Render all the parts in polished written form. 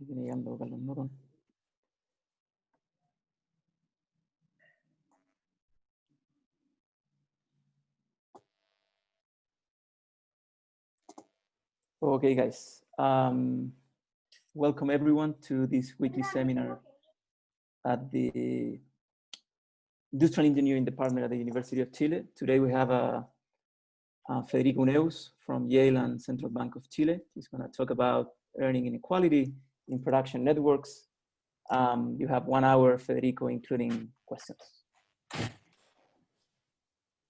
Viene llegando Carlos Norton. Okay, guys. Welcome everyone to this weekly seminar at the Industrial Engineering Department at the University of Chile. Today we have Federico Huneeus from Yale and Central Bank of Chile. He's going to talk about earning inequality in production networks. You have 1 hour, Federico, including questions.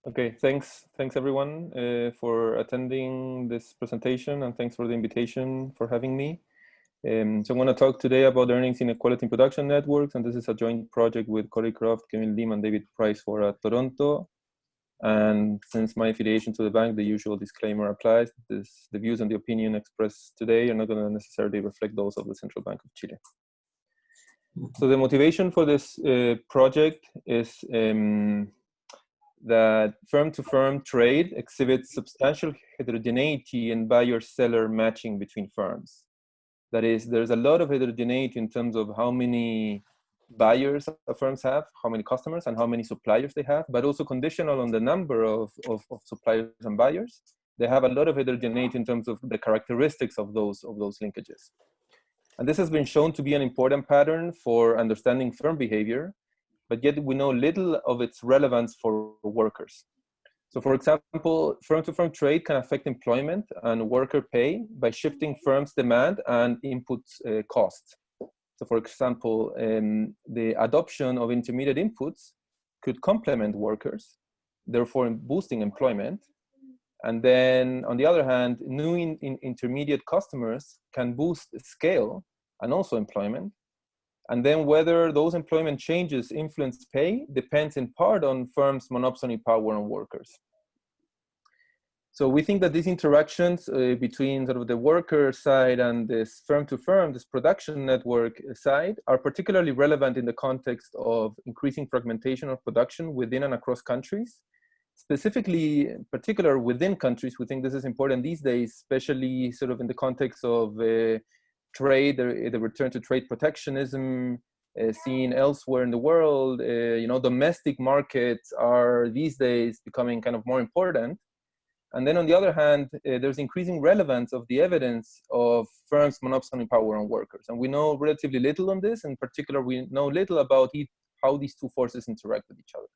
Okay, thanks everyone for attending this presentation, and thanks for the invitation for having me. So I'm going to talk today about earnings inequality in production networks, and this is a joint project with Corey Croft, Kevin Lim, and David Price for Toronto. And since my affiliation to the bank, the usual disclaimer applies. The views and the opinion expressed today are not going to necessarily reflect those of the Central Bank of Chile. So the motivation for this project is that firm-to-firm trade exhibits substantial heterogeneity in buyer-seller matching between firms. That is, there's a lot of heterogeneity in terms of how many buyers firms have, how many customers, and how many suppliers they have, but also conditional on the number of suppliers and buyers. They have a lot of heterogeneity in terms of the characteristics of those linkages. And this has been shown to be an important pattern for understanding firm behavior, but yet we know little of its relevance for workers. So for example, firm-to-firm trade can affect employment and worker pay by shifting firms' demand and input costs. So for example, the adoption of intermediate inputs could complement workers, therefore boosting employment. And then on the other hand, new intermediate customers can boost scale and also employment. And then whether those employment changes influence pay depends in part on firms' monopsony power on workers. So we think that these interactions between sort of the worker side and this firm-to-firm, this production network side, are particularly relevant in the context of increasing fragmentation of production within and across countries. Specifically, in particular within countries, we think this is important these days, especially sort of in the context of trade, the return to trade protectionism seen elsewhere in the world. Domestic markets are these days becoming kind of more important. And then on the other hand, there's increasing relevance of the evidence of firms' monopsony power on workers. And we know relatively little on this. In particular, we know little about how these two forces interact with each other.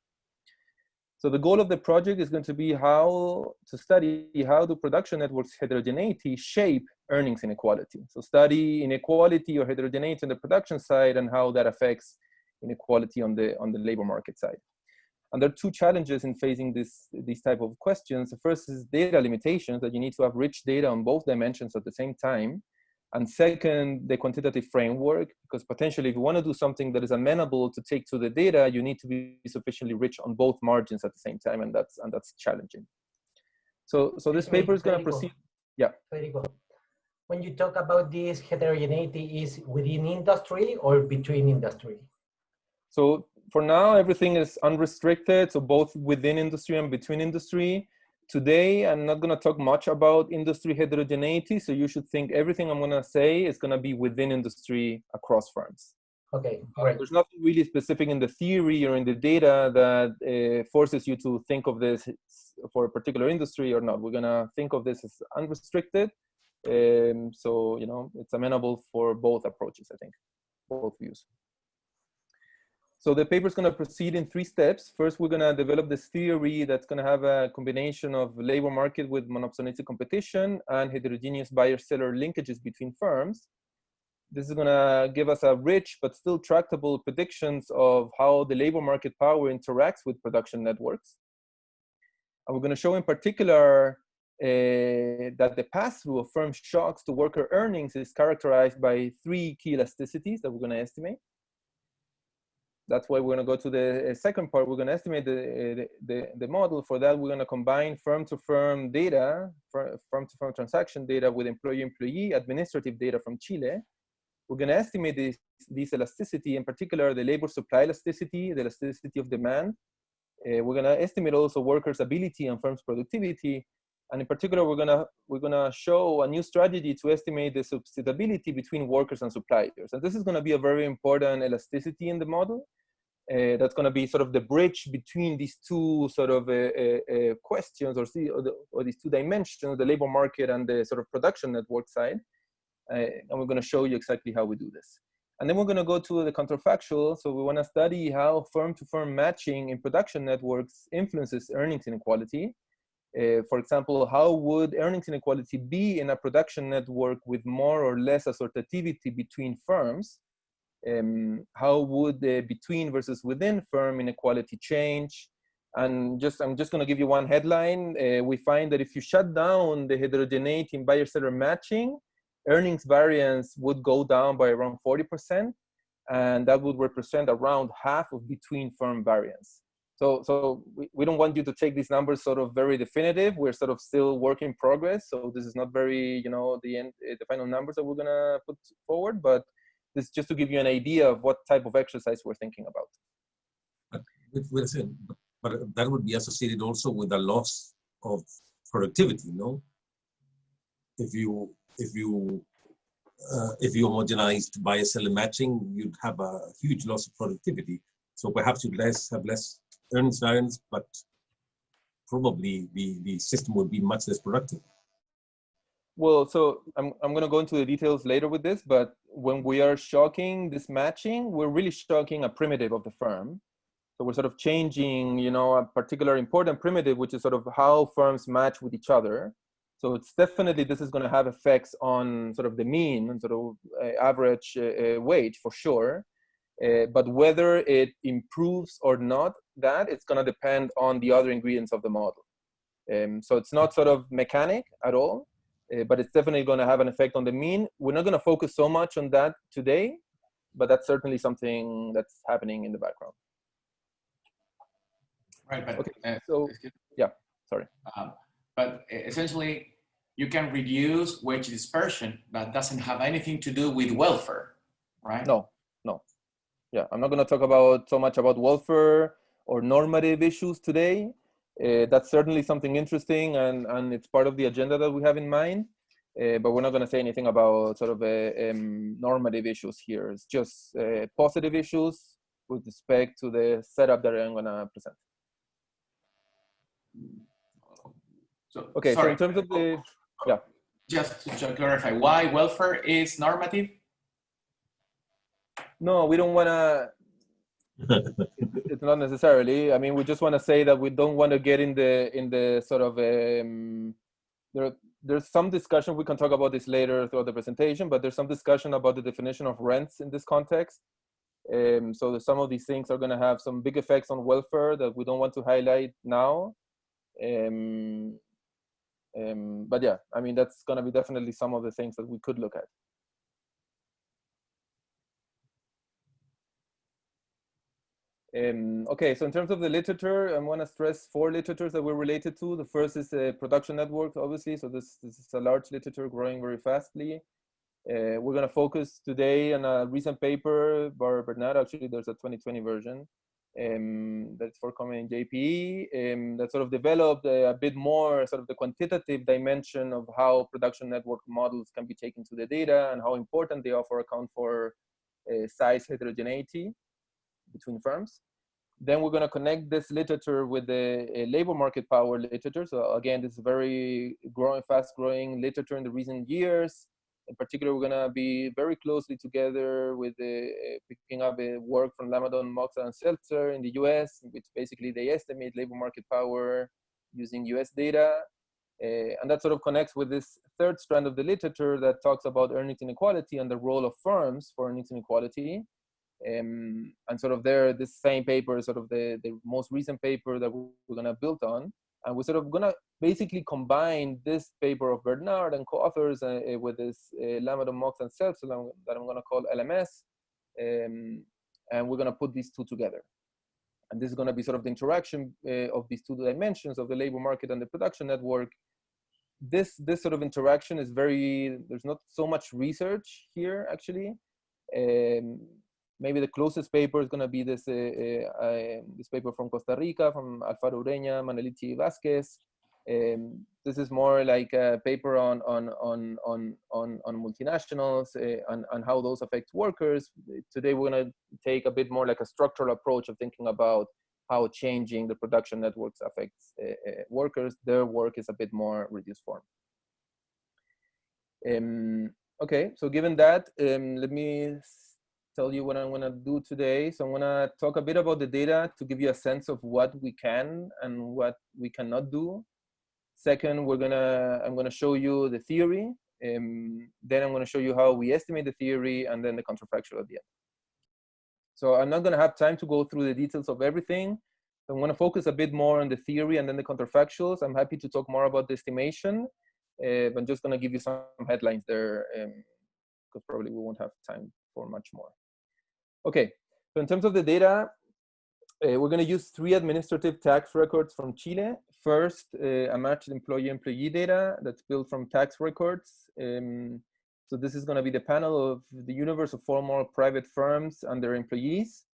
So the goal of the project is going to be to study how do production networks' heterogeneity shape earnings inequality. So study inequality or heterogeneity on the production side and how that affects inequality on the labor market side. And there are two challenges in facing these type of questions. The first is data limitations, that you need to have rich data on both dimensions at the same time. And second, the quantitative framework, because potentially if you want to do something that is amenable to take to the data, you need to be sufficiently rich on both margins at the same time, and that's challenging. So this paper is going to proceed. Yeah. Federico, when you talk about this heterogeneity, is within industry or between industry? So for now, everything is unrestricted, so both within industry and between industry. Today, I'm not going to talk much about industry heterogeneity, so you should think everything I'm going to say is going to be within industry across firms. Okay, great. There's nothing really specific in the theory or in the data that forces you to think of this for a particular industry or not. We're going to think of this as unrestricted. So, it's amenable for both approaches, I think, both views. So the paper is going to proceed in 3 steps. First, we're going to develop this theory that's going to have a combination of labor market with monopsonistic competition and heterogeneous buyer-seller linkages between firms. This is going to give us a rich but still tractable predictions of how the labor market power interacts with production networks. And we're going to show in particular that the pass-through of firm shocks to worker earnings is characterized by 3 key elasticities that we're going to estimate. That's why we're going to go to the second part. We're going to estimate the model. For that, we're going to combine firm-to-firm data, firm-to-firm transaction data with employee-employee administrative data from Chile. We're going to estimate this elasticity, in particular, the labor supply elasticity, the elasticity of demand. We're going to estimate also workers' ability and firms' productivity. And in particular, we're gonna show a new strategy to estimate the substitutability between workers and suppliers. And this is gonna be a very important elasticity in the model. That's gonna be sort of the bridge between these two sort of questions, or these two dimensions, the labor market and the sort of production network side. And we're gonna show you exactly how we do this. And then we're gonna go to the counterfactual. So we wanna study how firm-to-firm matching in production networks influences earnings inequality. For example, how would earnings inequality be in a production network with more or less assortativity between firms? How would the between versus within firm inequality change? And I'm just going to give you one headline. We find that if you shut down the heterogeneity in buyer-seller matching, earnings variance would go down by around 40%, and that would represent around half of between firm variance. So we don't want you to take these numbers sort of very definitive. We're sort of still work in progress. So this is not very, the final numbers that we're gonna put forward, but this is just to give you an idea of what type of exercise we're thinking about. But that would be associated also with a loss of productivity, no? If you homogenized buyer-seller matching, you'd have a huge loss of productivity. So perhaps you'd have less earnings variance, but probably the system would be much less productive. Well, so I'm going to go into the details later with this, but when we are shocking this matching, we're really shocking a primitive of the firm. So we're sort of changing, a particular important primitive, which is sort of how firms match with each other. So it's definitely, this is going to have effects on sort of the mean and sort of average wage for sure. But whether it improves or not, that it's going to depend on the other ingredients of the model. So it's not sort of mechanic at all, but it's definitely going to have an effect on the mean. We're not going to focus so much on that today, but that's certainly something that's happening in the background. Right, but okay, so yeah, sorry. But essentially, you can reduce wage dispersion, but doesn't have anything to do with welfare, right? No. Yeah, I'm not going to talk about so much about welfare or normative issues today. That's certainly something interesting, and it's part of the agenda that we have in mind. But we're not going to say anything about sort of normative issues here. It's just positive issues with respect to the setup that I'm going to present. So, okay, sorry. So in terms of the, yeah. Just to clarify, why welfare is normative? No, we don't want to, it's not necessarily. I mean, we just want to say that we don't want to get in the sort of, there's some discussion, we can talk about this later throughout the presentation, but there's some discussion about the definition of rents in this context. So some of these things are going to have some big effects on welfare that we don't want to highlight now. But yeah, I mean, that's going to be definitely some of the things that we could look at. Okay, so in terms of the literature, I want to stress 4 literatures that we're related to. The first is production networks, obviously. So this is a large literature growing very fastly. We're going to focus today on a recent paper by Bernard. Actually, there's a 2020 version that's forthcoming in JPE that sort of developed a bit more sort of the quantitative dimension of how production network models can be taken to the data and how important they are for account for size heterogeneity between firms. Then we're going to connect this literature with the labor market power literature. So again, this is very fast growing literature in the recent years. In particular, we're going to be very closely together with picking up work from Lamadon, Moxa, and Seltzer in the US, which basically they estimate labor market power using US data. And that sort of connects with this third strand of the literature that talks about earnings inequality and the role of firms for earnings inequality. And sort of there, this same paper is sort of the most recent paper that we're going to build on. And we're sort of going to basically combine this paper of Bernard and co-authors with this Lamadon, Mox, and Seltzer that I'm going to call LMS. And we're going to put these two together. And this is going to be sort of the interaction of these two dimensions of the labor market and the production network. This sort of interaction is there's not so much research here, actually. Maybe the closest paper is going to be this paper from Costa Rica, from Alfaro Ureña, Manelici Vázquez. This is more like a paper on multinationals and how those affect workers. Today, we're going to take a bit more like a structural approach of thinking about how changing the production networks affects workers. Their work is a bit more reduced form. Okay, so given that, let me tell you what I'm going to do today. So I'm going to talk a bit about the data to give you a sense of what we can and what we cannot do. Second, I'm going to show you the theory. Then I'm going to show you how we estimate the theory, and then the counterfactual at the end. So I'm not going to have time to go through the details of everything. I'm going to focus a bit more on the theory and then the counterfactuals. I'm happy to talk more about the estimation, but I'm just going to give you some headlines there, because probably we won't have time for much more. Okay, so in terms of the data, we're going to use 3 administrative tax records from Chile. First, a matched employee-employee data that's built from tax records. So this is going to be the panel of the universe of formal private firms and their employees.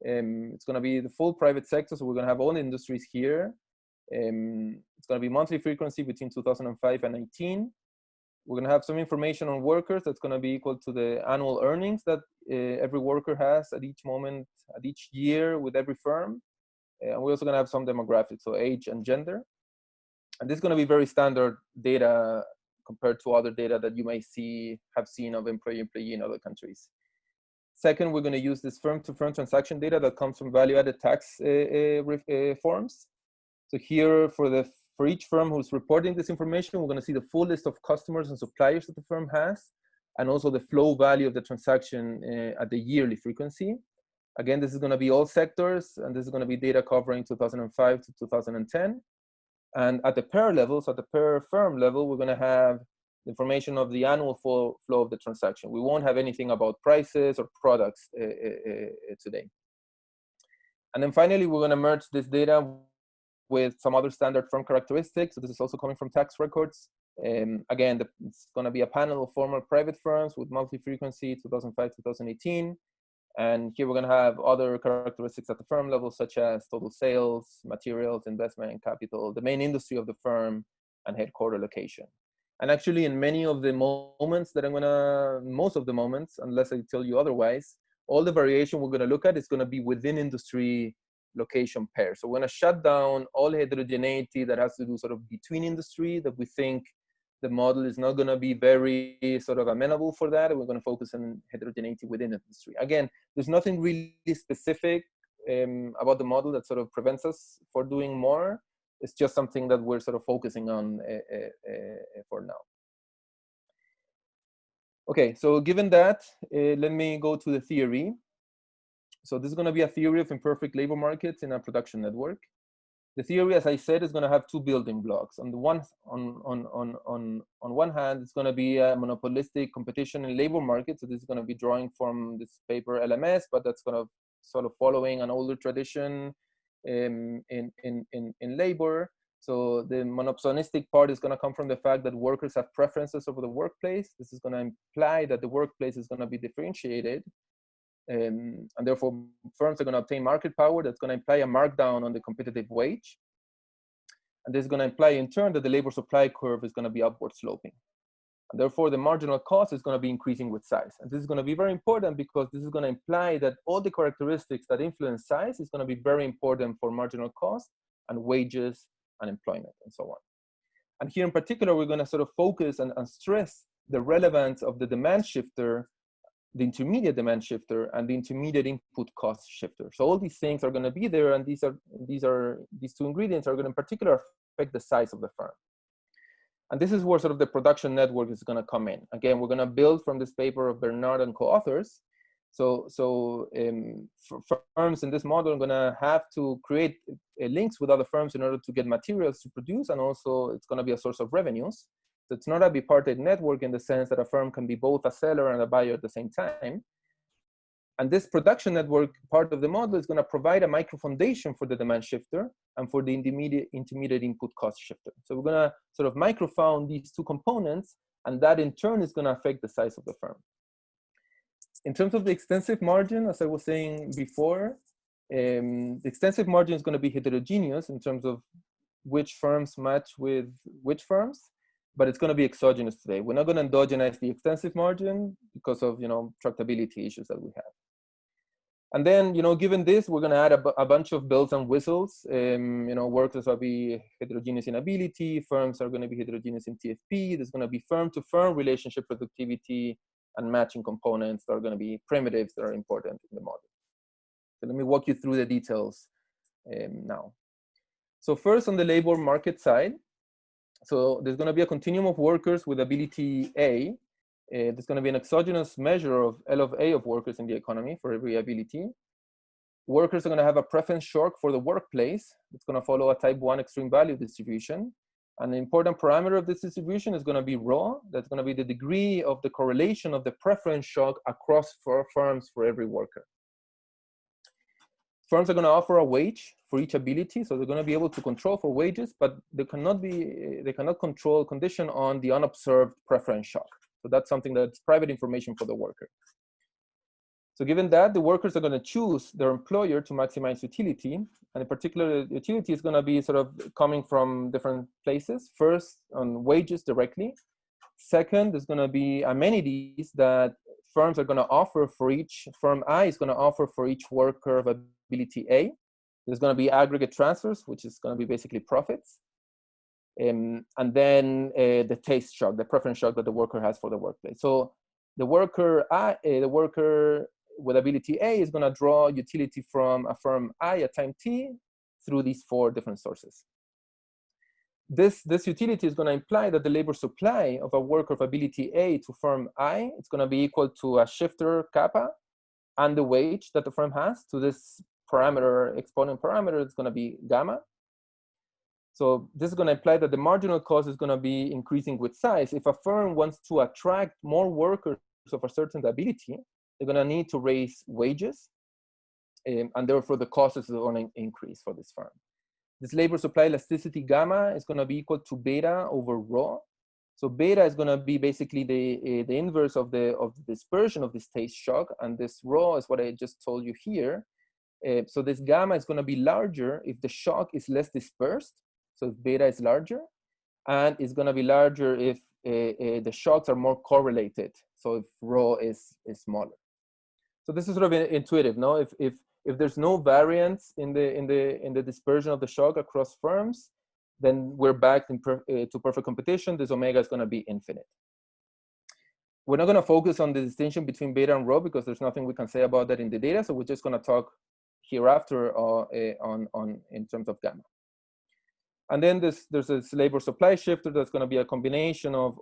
It's going to be the full private sector, so we're going to have all industries here. It's going to be monthly frequency between 2005 and 19. We're going to have some information on workers that's going to be equal to the annual earnings that every worker has at each moment, at each year with every firm. And we're also going to have some demographics, so age and gender. And this is going to be very standard data compared to other data that you may have seen of employee-employee in other countries. Second, we're going to use this firm-to-firm transaction data that comes from value-added tax forms. So here, for each firm who's reporting this information, we're going to see the full list of customers and suppliers that the firm has, and also the flow value of the transaction at the yearly frequency. Again, this is going to be all sectors, and this is going to be data covering 2005 to 2010. And at the pair level, so at the pair firm level, we're going to have information of the annual flow of the transaction. We won't have anything about prices or products today. And then finally, we're going to merge this data with some other standard firm characteristics. So this is also coming from tax records. Again, it's going to be a panel of formal private firms with monthly frequency 2005, 2018. And here we're going to have other characteristics at the firm level, such as total sales, materials, investment, capital, the main industry of the firm, and headquarter location. And actually, in many of the moments that most of the moments, unless I tell you otherwise, all the variation we're going to look at is going to be within industry location pair. So we're going to shut down all heterogeneity that has to do sort of between industry, that we think the model is not going to be very sort of amenable for that. And we're going to focus on heterogeneity within industry. Again, there's nothing really specific about the model that sort of prevents us for doing more. It's just something that we're sort of focusing on for now. Okay, so given that, let me go to the theory. So this is going to be a theory of imperfect labor markets in a production network. The theory, as I said, is going to have 2 building blocks. On one hand, it's going to be a monopolistic competition in labor markets. So this is going to be drawing from this paper LMS, but that's going to sort of following an older tradition in labor. So the monopolistic part is going to come from the fact that workers have preferences over the workplace. This is going to imply that the workplace is going to be differentiated. And therefore, firms are going to obtain market power. That's going to imply a markdown on the competitive wage. And this is going to imply, in turn, that the labor supply curve is going to be upward sloping. And therefore, the marginal cost is going to be increasing with size. And this is going to be very important because this is going to imply that all the characteristics that influence size is going to be very important for marginal cost and wages and employment and so on. And here in particular, we're going to sort of focus and stress the relevance of the demand shifter, the intermediate demand shifter, and the intermediate input cost shifter. So all these things are going to be there, and these 2 ingredients are going to in particular affect the size of the firm. And this is where sort of the production network is going to come in. Again, we're going to build from this paper of Bernard and co-authors. So for firms in this model are going to have to create links with other firms in order to get materials to produce, and also it's going to be a source of revenues. So it's not a bipartite network in the sense that a firm can be both a seller and a buyer at the same time. And this production network part of the model is going to provide a micro foundation for the demand shifter and for the intermediate input cost shifter. So we're going to sort of microfound these 2 components, and that in turn is going to affect the size of the firm. In terms of the extensive margin, as I was saying before, the extensive margin is going to be heterogeneous in terms of which firms match with which firms, but it's going to be exogenous today. We're not going to endogenize the extensive margin because of, tractability issues that we have. And then, given this, we're going to add a bunch of bells and whistles. Workers will be heterogeneous in ability, firms are going to be heterogeneous in TFP, there's going to be firm-to-firm relationship productivity, and matching components that are going to be primitives that are important in the model. So let me walk you through the details now. So first, on the labor market side, so there's going to be a continuum of workers with ability A. There's going to be an exogenous measure of L of A of workers in the economy for every ability. Workers are going to have a preference shock for the workplace. It's going to follow a type 1 extreme value distribution. And the important parameter of this distribution is going to be rho. That's going to be the degree of the correlation of the preference shock across firms for every worker. Firms are going to offer a wage for each ability, so they're going to be able to control for wages, but they cannot control condition on the unobserved preference shock. So that's something that's private information for the worker. So given that, the workers are going to choose their employer to maximize utility, and in particular, utility is going to be sort of coming from different places. First, on wages directly. Second, there's going to be amenities that firms are going to offer for each, firm I is going to offer for each worker of ability A. There's going to be aggregate transfers, which is going to be basically profits. And then the taste shock, the preference shock that the worker has for the workplace. So the worker with ability A is going to draw utility from a firm I at time t through these 4 different sources. This utility is going to imply that the labor supply of a worker of ability A to firm I, it's going to be equal to a shifter kappa and the wage that the firm has to this parameter, exponent parameter, it's going to be gamma. So this is going to imply that the marginal cost is going to be increasing with size. If a firm wants to attract more workers of a certain ability, they're going to need to raise wages, and therefore the cost is going to increase for this firm. This labor supply elasticity gamma is going to be equal to beta over rho. So beta is going to be basically the inverse of the dispersion of this taste shock, and this rho is what I just told you here. So this gamma is going to be larger if the shock is less dispersed. So if beta is larger, and it's going to be larger if the shocks are more correlated. So if rho is smaller. So this is sort of intuitive, no? If there's no variance in the dispersion of the shock across firms, then we're back to perfect competition. This omega is going to be infinite. We're not going to focus on the distinction between beta and rho because there's nothing we can say about that in the data. So we're just going to talk hereafter in terms of gamma. And then there's this labor supply shifter that's going to be a combination of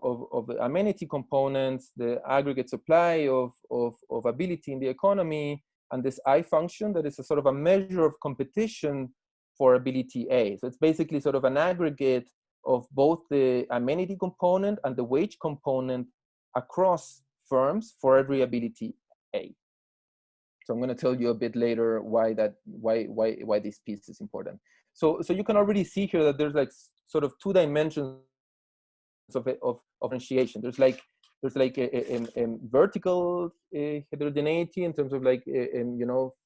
the amenity components, the aggregate supply of ability in the economy, and this I function that is a sort of a measure of competition for ability A. So it's basically sort of an aggregate of both the amenity component and the wage component across firms for every ability A. So I'm going to tell you a bit later why this piece is important. So you can already see here that there's like sort of 2 dimensions of differentiation. There's like a vertical heterogeneity in terms of like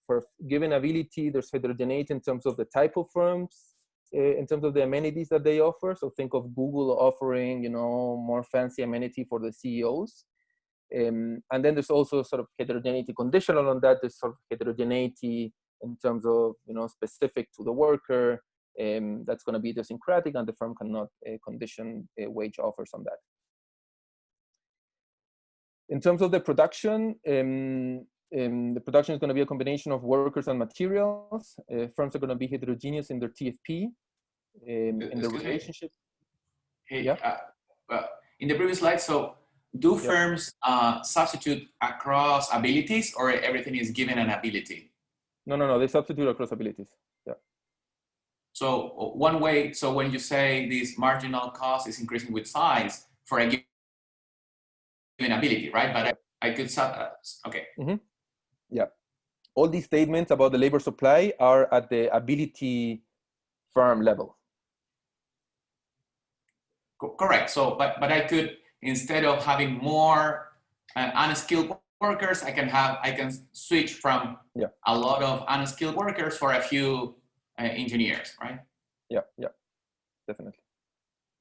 for given ability, there's heterogeneity in terms of the type of firms, in terms of the amenities that they offer. So think of Google offering more fancy amenity for the CEOs. And then there's also sort of heterogeneity conditional on that. There's sort of heterogeneity in terms of specific to the worker. That's going to be idiosyncratic, and the firm cannot condition wage offers on that. In terms of the production, the production is going to be a combination of workers and materials. Firms are going to be heterogeneous in their TFP, in the relationship. Hey, yeah. In the previous slide, so do firms substitute across abilities, or everything is given an ability? No, they substitute across abilities. Yeah. So one way, so when you say this marginal cost is increasing with size for a given ability, right? But I could okay. Mm-hmm. Yeah. All these statements about the labor supply are at the ability firm level. Correct. So, but I could, instead of having more unskilled workers, I can switch from a lot of unskilled workers for a few engineers, right? Yeah. definitely.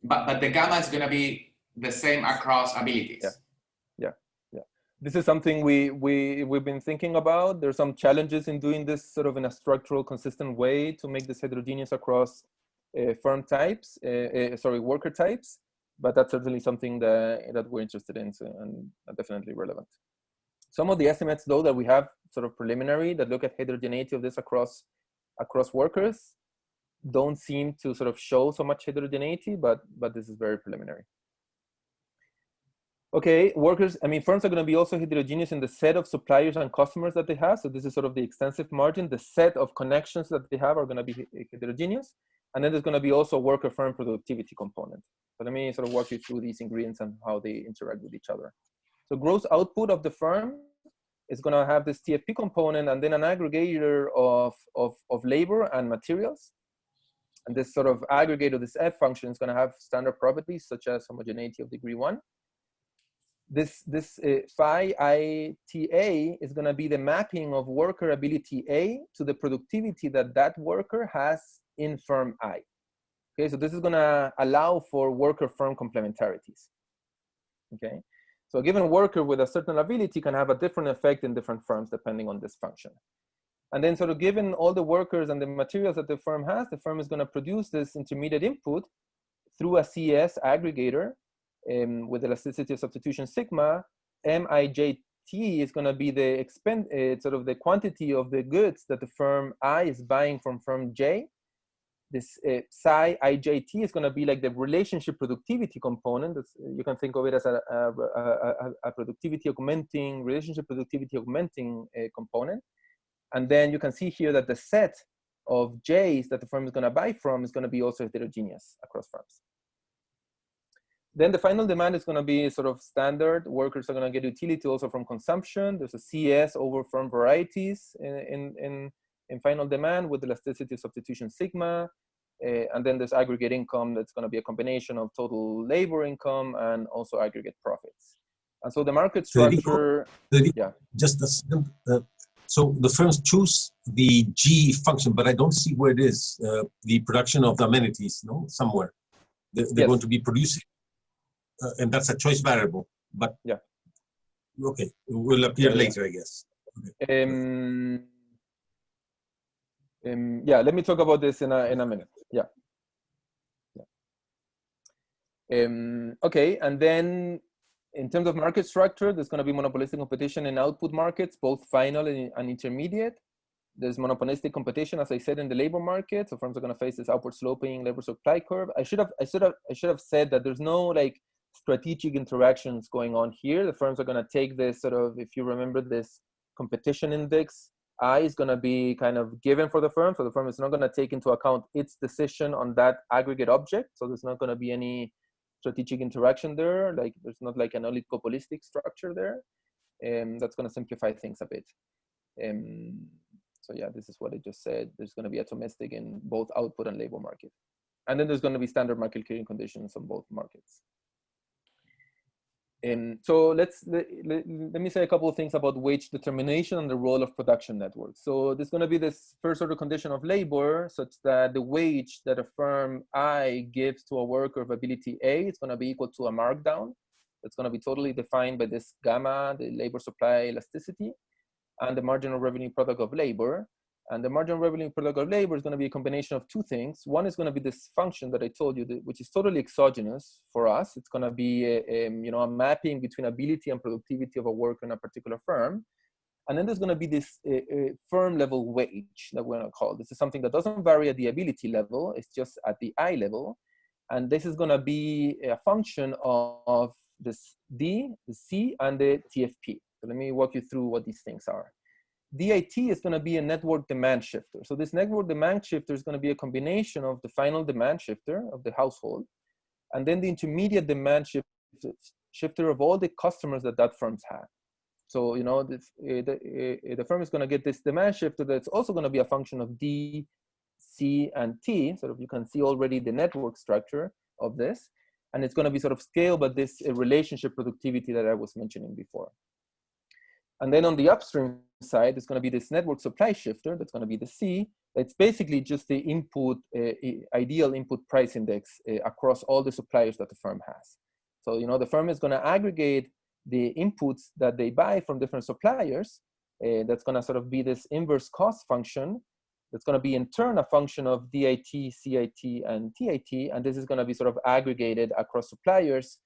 But the gamma is going to be the same across abilities. Yeah. This is something we've been thinking about. There's some challenges in doing this sort of in a structural, consistent way to make this heterogeneous across firm types, worker types. But that's certainly something that we're interested in, and definitely relevant. Some of the estimates, though, that we have sort of preliminary that look at heterogeneity of this across workers don't seem to sort of show so much heterogeneity, but this is very preliminary. Okay, firms are going to be also heterogeneous in the set of suppliers and customers that they have. So this is sort of the extensive margin. The set of connections that they have are going to be heterogeneous. And then there's going to be also worker firm productivity component. So let me sort of walk you through these ingredients and how they interact with each other. So gross output of the firm is going to have this TFP component and then an aggregator of labor and materials. And this sort of aggregator, this F function, is going to have standard properties such as homogeneity of degree 1. This phi ITA is going to be the mapping of worker ability A to the productivity that worker has in firm I. Okay, so this is going to allow for worker firm complementarities. Okay, so a given worker with a certain ability can have a different effect in different firms depending on this function. And then sort of given all the workers and the materials that the firm has, the firm is going to produce this intermediate input through a CES aggregator with elasticity of substitution sigma. MIJT is going to be the sort of the quantity of the goods that the firm I is buying from firm J. This psi IJT is going to be like the relationship productivity component. You can think of it as a productivity augmenting, relationship productivity augmenting component. And then you can see here that the set of J's that the firm is going to buy from is going to be also heterogeneous across firms. Then the final demand is going to be sort of standard. Workers are going to get utility also from consumption. There's a CS over firm varieties in final demand with elasticity substitution sigma. And then there's aggregate income that's going to be a combination of total labor income and also aggregate profits. And so the market structure, yeah. Just a second. So the firms choose the G function, but I don't see where it is, the production of the amenities, no, somewhere. They're going to be producing. And that's a choice variable, but yeah, okay, it will appear later, I guess. Okay. Yeah, let me talk about this in a minute. Yeah. Okay, and then in terms of market structure, there's going to be monopolistic competition in output markets, both final and intermediate. There's monopolistic competition, as I said, in the labor market. So firms are going to face this upward sloping labor supply curve. I should have said that there's no like strategic interactions going on here. The firms are going to take this sort of, if you remember this competition index, I is going to be kind of given for the firm. So the firm is not going to take into account its decision on that aggregate object. So there's not going to be any strategic interaction there. Like there's not like an oligopolistic structure there. That's going to simplify things a bit. So yeah, this is what I just said. There's going to be atomistic in both output and labor market. And then there's going to be standard market clearing conditions on both markets. So let me say a couple of things about wage determination and the role of production networks. So there's going to be this first order condition of labor such that the wage that a firm I gives to a worker of ability A is going to be equal to a markdown. That's going to be totally defined by this gamma, the labor supply elasticity, and the marginal revenue product of labor. And the marginal revenue product of labor is going to be a combination of two things. One is going to be this function that I told you, which is totally exogenous for us. It's going to be a mapping between ability and productivity of a worker in a particular firm. And then there's going to be this firm level wage that we're going to call. This is something that doesn't vary at the ability level. It's just at the I level. And this is going to be a function of this D, the C, and the TFP. So let me walk you through what these things are. DIT is going to be a network demand shifter. So this network demand shifter is going to be a combination of the final demand shifter of the household, and then the intermediate demand shifter of all the customers that firms have. So, you know, the firm is going to get this demand shifter that's also going to be a function of D, C, and T. Sort of, you can see already the network structure of this, and it's going to be sort of scaled by this relationship productivity that I was mentioning before. And then on the upstream side, there's going to be this network supply shifter. That's going to be the C. It's basically just the input, ideal input price index across all the suppliers that the firm has. So, you know, the firm is going to aggregate the inputs that they buy from different suppliers. That's going to sort of be this inverse cost function. That's going to be in turn a function of DIT, CIT, and TIT. And this is going to be sort of aggregated across suppliers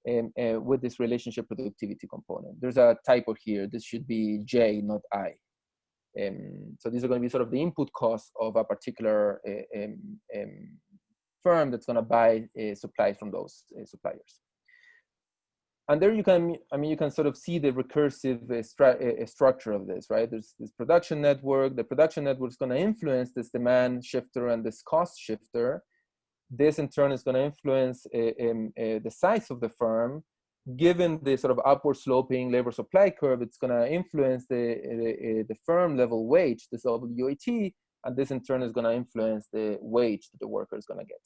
with this relationship productivity component. There's a typo here. This should be J, not I. So these are going to be sort of the input costs of a particular firm that's going to buy supplies from those suppliers. And there you can, I mean, you can sort of see the recursive structure of this, right? There's this production network. The production network is going to influence this demand shifter and this cost shifter. This in turn is going to influence the size of the firm. Given the sort of upward sloping labor supply curve, it's going to influence the firm level wage, this WAT, and this in turn is going to influence the wage that the worker is going to get.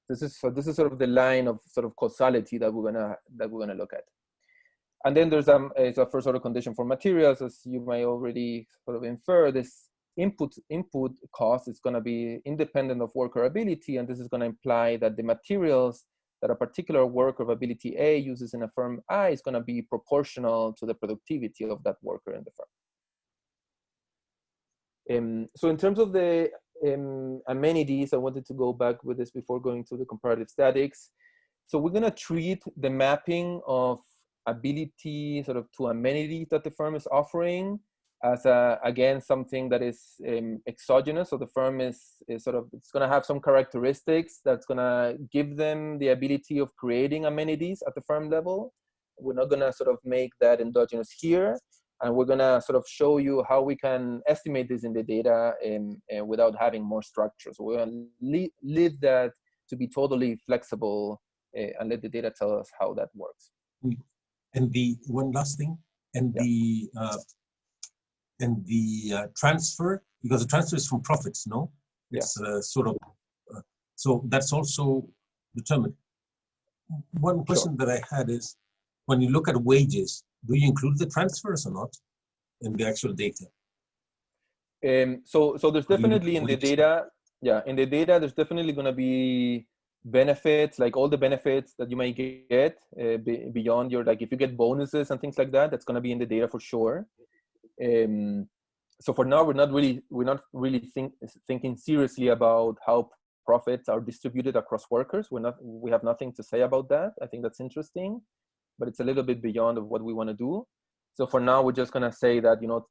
This is sort of the line of sort of causality that we're gonna look at. And then there's a first order condition for materials, as you may already sort of infer. This input cost is going to be independent of worker ability, and this is going to imply that the materials that a particular worker of ability A uses in a firm I is going to be proportional to the productivity of that worker in the firm. So in terms of the amenities, I wanted to go back with this before going to the comparative statics. So we're going to treat the mapping of ability sort of to amenity that the firm is offering as again something that is exogenous. So the firm is sort of, it's going to have some characteristics that's going to give them the ability of creating amenities at the firm level. We're not going to sort of make that endogenous here. And we're going to sort of show you how we can estimate this in the data without having more structure. So we're going to leave that to be totally flexible and let the data tell us how that works. And the one last thing, and yeah. the transfer, because the transfer is from profits, no? It's sort of, so that's also determined. One question that I had is, when you look at wages, do you include the transfers or not in the actual data? So there's definitely in the data, in the data, there's definitely going to be benefits, like all the benefits that you may get beyond your, like if you get bonuses and things like that, that's going to be in the data for sure. So for now, we're not really thinking seriously about how profits are distributed across workers. We have nothing to say about that. I think that's interesting, but it's a little bit beyond of what we want to do. So for now, we're just going to say that, you know,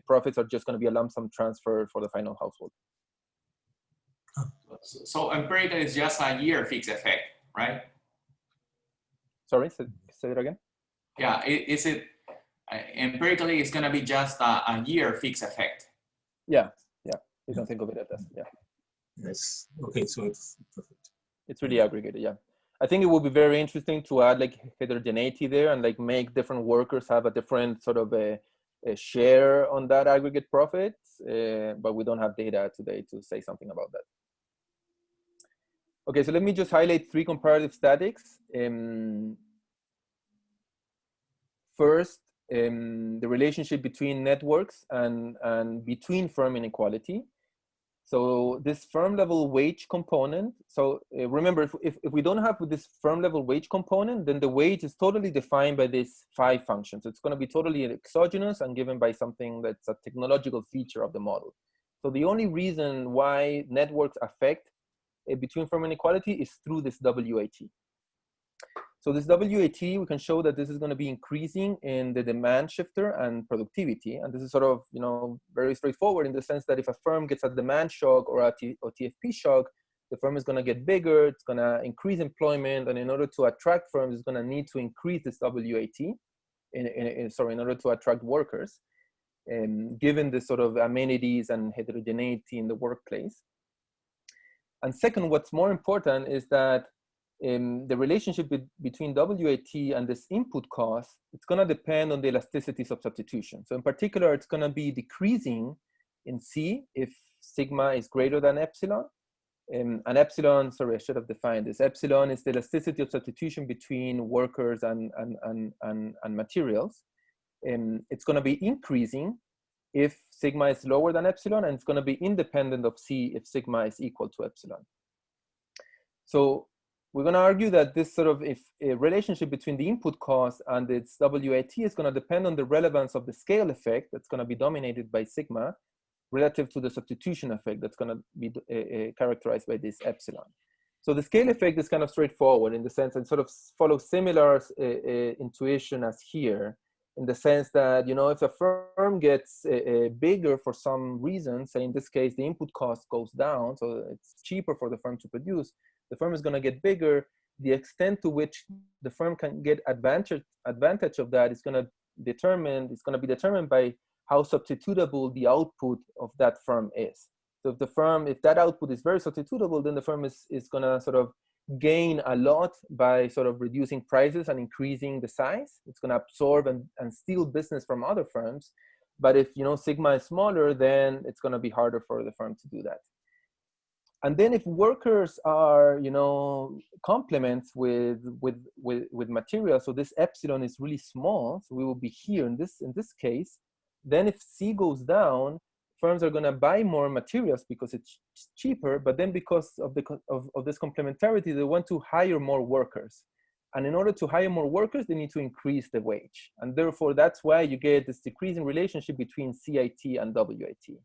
profits are just going to be a lump sum transfer for the final household. So empirical is just a year fixed effect, right? Sorry, say it again. Yeah, is it empirically? It's going to be just a year fixed effect. Yeah, you can think of it as that. Yes. Okay, so it's perfect. It's really aggregated. Yeah. I think it would be very interesting to add like heterogeneity there and like make different workers have a different sort of a share on that aggregate profits, but we don't have data today to say something about that. Okay, so let me just highlight 3 comparative statics. First, the relationship between networks and between firm inequality. So this firm level wage component, so remember, if we don't have this firm level wage component, then the wage is totally defined by these 5 functions. It's going to be totally exogenous and given by something that's a technological feature of the model. So the only reason why networks affect between firm inequality is through this WAT. So this WAT, we can show that this is going to be increasing in the demand shifter and productivity. And this is sort of, you know, very straightforward in the sense that if a firm gets a demand shock or a TFP shock, the firm is going to get bigger, it's going to increase employment. And in order to attract firms, it's going to need to increase this WAT, in order to attract workers, given the sort of amenities and heterogeneity in the workplace. And second, what's more important is that the relationship between WAT and this input cost, it's going to depend on the elasticity of substitution. So in particular, it's going to be decreasing in C if sigma is greater than epsilon. And epsilon, sorry, I should have defined this. Epsilon is the elasticity of substitution between workers and materials. it's going to be increasing if sigma is lower than epsilon, and it's going to be independent of C if sigma is equal to epsilon. So we're going to argue that this sort of a relationship between the input cost and its WAT is going to depend on the relevance of the scale effect that's going to be dominated by sigma relative to the substitution effect that's going to be characterized by this epsilon. So the scale effect is kind of straightforward in the sense and sort of follows similar intuition as here, in the sense that, you know, if a firm gets bigger for some reason, say in this case, the input cost goes down, so it's cheaper for the firm to produce, the firm is going to get bigger. The extent to which the firm can get advantage of that is going to be determined by how substitutable the output of that firm is. So if that output is very substitutable, then the firm is going to sort of gain a lot by sort of reducing prices and increasing the size. It's going to absorb and steal business from other firms. But if, you know, sigma is smaller, then it's going to be harder for the firm to do that. And then if workers are, you know, complements with material, so this epsilon is really small, so we will be here in this case, then if C goes down, firms are going to buy more materials because it's cheaper, but then because of this complementarity, they want to hire more workers. And in order to hire more workers, they need to increase the wage. And therefore, that's why you get this decreasing relationship between CIT and WIT.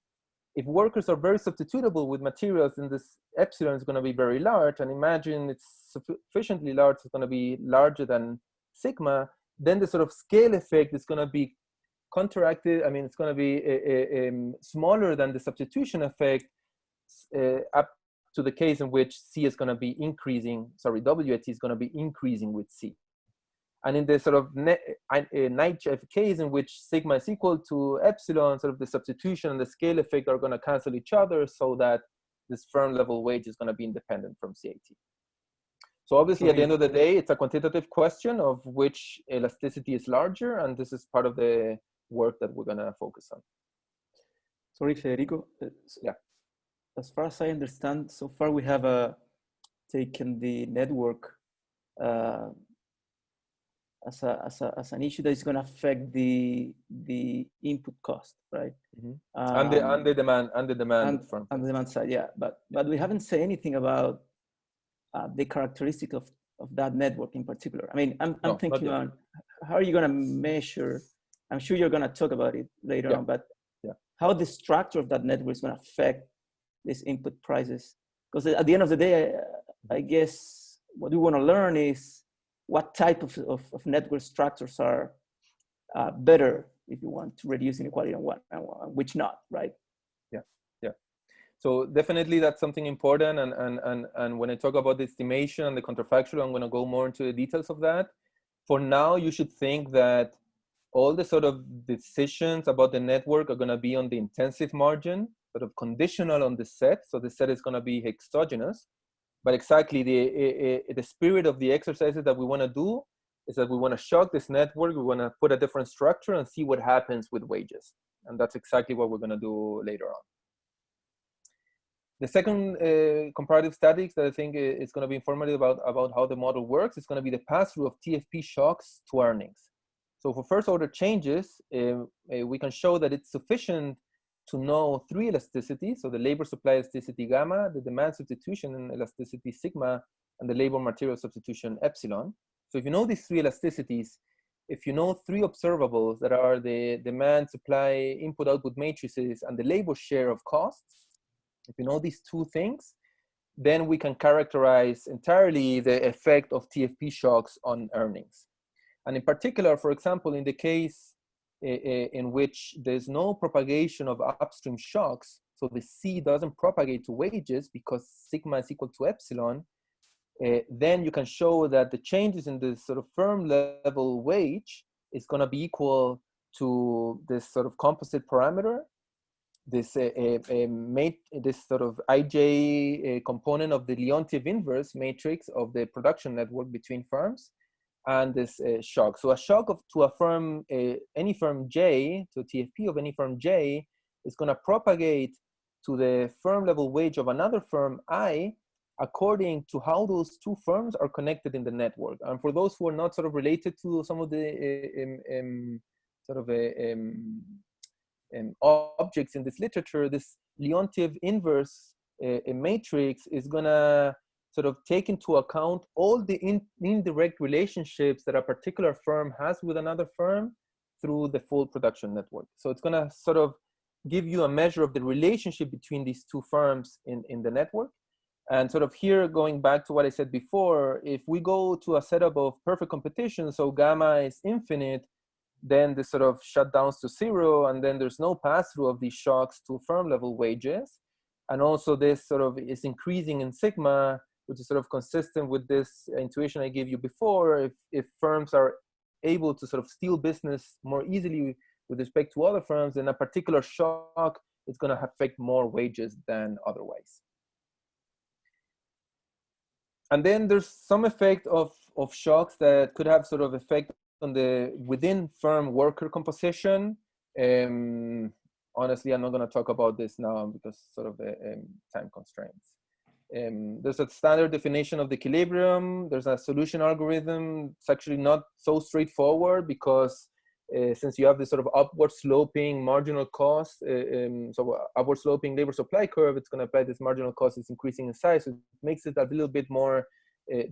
If workers are very substitutable with materials, then this epsilon is going to be very large. And imagine it's sufficiently large, it's going to be larger than sigma, then the sort of scale effect is going to be counteracted. I mean, it's going to be smaller than the substitution effect up to the case in which C is going to be increasing, sorry, WAT is going to be increasing with C. And in the sort of night case in which sigma is equal to epsilon, sort of the substitution and the scale effect are going to cancel each other so that this firm level wage is going to be independent from CIT. So obviously, at the end of the day, it's a quantitative question of which elasticity is larger, and this is part of the work that we're going to focus on. Sorry, Federico. Yeah. As far as I understand, so far we have taken the network as an issue that is going to affect the input cost, right? Mm-hmm. And the demand from on the demand side, yeah. But we haven't said anything about the characteristic of that network in particular. I mean, I'm thinking on how are you going to measure? I'm sure you're going to talk about it later on, but how the structure of that network is going to affect these input prices. Because at the end of the day, I guess what we want to learn is what type of network structures are better if you want to reduce inequality and which not, right? Yeah. So definitely that's something important. And when I talk about the estimation and the counterfactual, I'm going to go more into the details of that. For now, you should think that all the sort of decisions about the network are going to be on the intensive margin, sort of conditional on the set. So the set is going to be exogenous. But exactly the spirit of the exercises that we want to do is that we want to shock this network. We want to put a different structure and see what happens with wages. And that's exactly what we're going to do later on. The second comparative statics that I think is going to be informative about how the model works is going to be the pass-through of TFP shocks to earnings. So for first order changes, we can show that it's sufficient to know three elasticities. So the labor supply elasticity gamma, the demand substitution and elasticity sigma, and the labor material substitution epsilon. So if you know these three elasticities, if you know three observables that are the demand, supply, input, output matrices, and the labor share of costs, if you know these two things, then we can characterize entirely the effect of TFP shocks on earnings. And in particular, for example, in the case in which there's no propagation of upstream shocks, so the C doesn't propagate to wages because sigma is equal to epsilon, then you can show that the changes in the sort of firm level wage is going to be equal to this sort of composite parameter, this this sort of IJ component of the Leontief inverse matrix of the production network between firms, and this shock. So a shock to a firm, any firm J, to TFP of any firm J, is going to propagate to the firm level wage of another firm I, according to how those two firms are connected in the network. And for those who are not sort of related to some of the sort of objects in this literature, this Leontief inverse matrix is gonna sort of take into account all the indirect relationships that a particular firm has with another firm through the full production network. So it's gonna sort of give you a measure of the relationship between these two firms in the network. And sort of here, going back to what I said before, if we go to a setup of perfect competition, so gamma is infinite, then this sort of shutdowns to zero, and then there's no pass-through of these shocks to firm level wages. And also this sort of is increasing in sigma, which is sort of consistent with this intuition I gave you before. If firms are able to sort of steal business more easily with respect to other firms, then a particular shock is going to affect more wages than otherwise. And then there's some effect of shocks that could have sort of effect on the within firm worker composition. Honestly, I'm not going to talk about this now because sort of time constraints. There's a standard definition of the equilibrium. There's a solution algorithm. It's actually not so straightforward because since you have this sort of upward sloping marginal cost, so upward sloping labor supply curve, it's going to apply this marginal cost is increasing in size. So it makes it a little bit more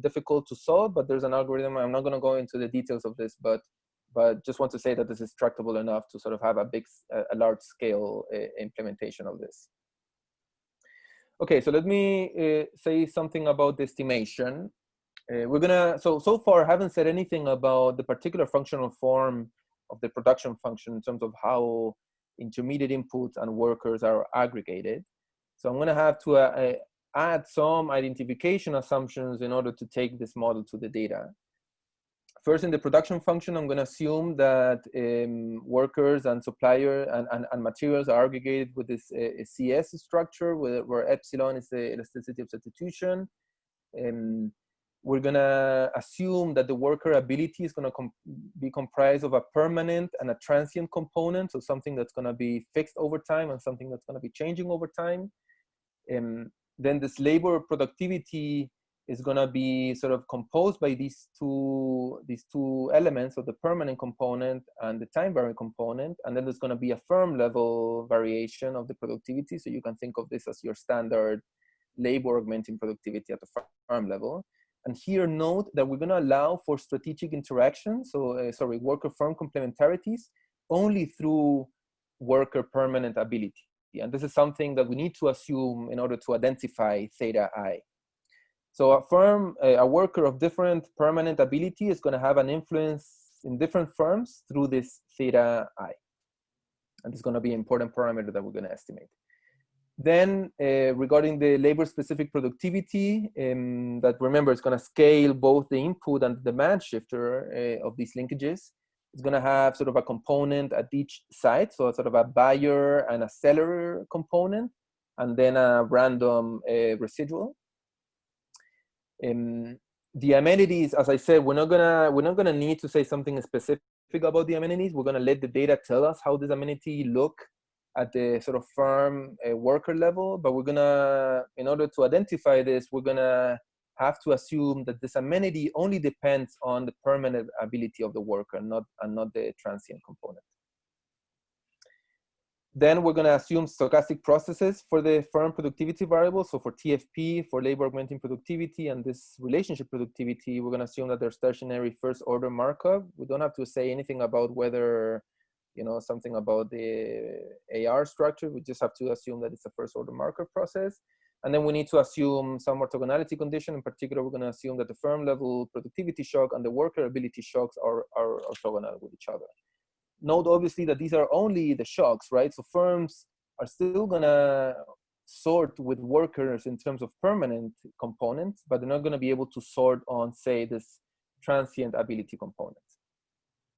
difficult to solve, but there's an algorithm. I'm not going to go into the details of this, but just want to say that this is tractable enough to sort of have a large scale implementation of this. Okay, so let me say something about the estimation. We're gonna, so far I haven't said anything about the particular functional form of the production function in terms of how intermediate inputs and workers are aggregated. So I'm gonna have to add some identification assumptions in order to take this model to the data. First, in the production function, I'm gonna assume that workers and supplier and materials are aggregated with this CS structure where epsilon is the elasticity of substitution. We're gonna assume that the worker ability is gonna be comprised of a permanent and a transient component, so something that's gonna be fixed over time and something that's gonna be changing over time. Then this labor productivity is gonna be sort of composed by these two elements, so the permanent component and the time varying component, and then there's gonna be a firm level variation of the productivity, so you can think of this as your standard labor augmenting productivity at the firm level. And here note that we're gonna allow for strategic interaction, so worker firm complementarities only through worker permanent ability. And this is something that we need to assume in order to identify theta I. So a worker of different permanent ability is gonna have an influence in different firms through this theta I. And it's gonna be an important parameter that we're gonna estimate. Then regarding the labor specific productivity, that remember it's gonna scale both the input and the demand shifter of these linkages. It's gonna have sort of a component at each site, so sort of a buyer and a seller component, and then a random residual. The amenities, as I said, we're not gonna need to say something specific about the amenities. We're gonna let the data tell us how this amenity look at the sort of firm worker level, but we're gonna, in order to identify this, we're gonna have to assume that this amenity only depends on the permanent ability of the worker, and not the transient component. Then we're gonna assume stochastic processes for the firm productivity variable. So for TFP, for labor augmenting productivity, and this relationship productivity, we're gonna assume that there's stationary first order Markov. We don't have to say anything about whether, something about the AR structure. We just have to assume that it's a first order Markov process. And then we need to assume some orthogonality condition. In particular, we're gonna assume that the firm level productivity shock and the worker ability shocks are orthogonal with each other. Note obviously that these are only the shocks, right? So firms are still gonna sort with workers in terms of permanent components, but they're not gonna be able to sort on, say, this transient ability component.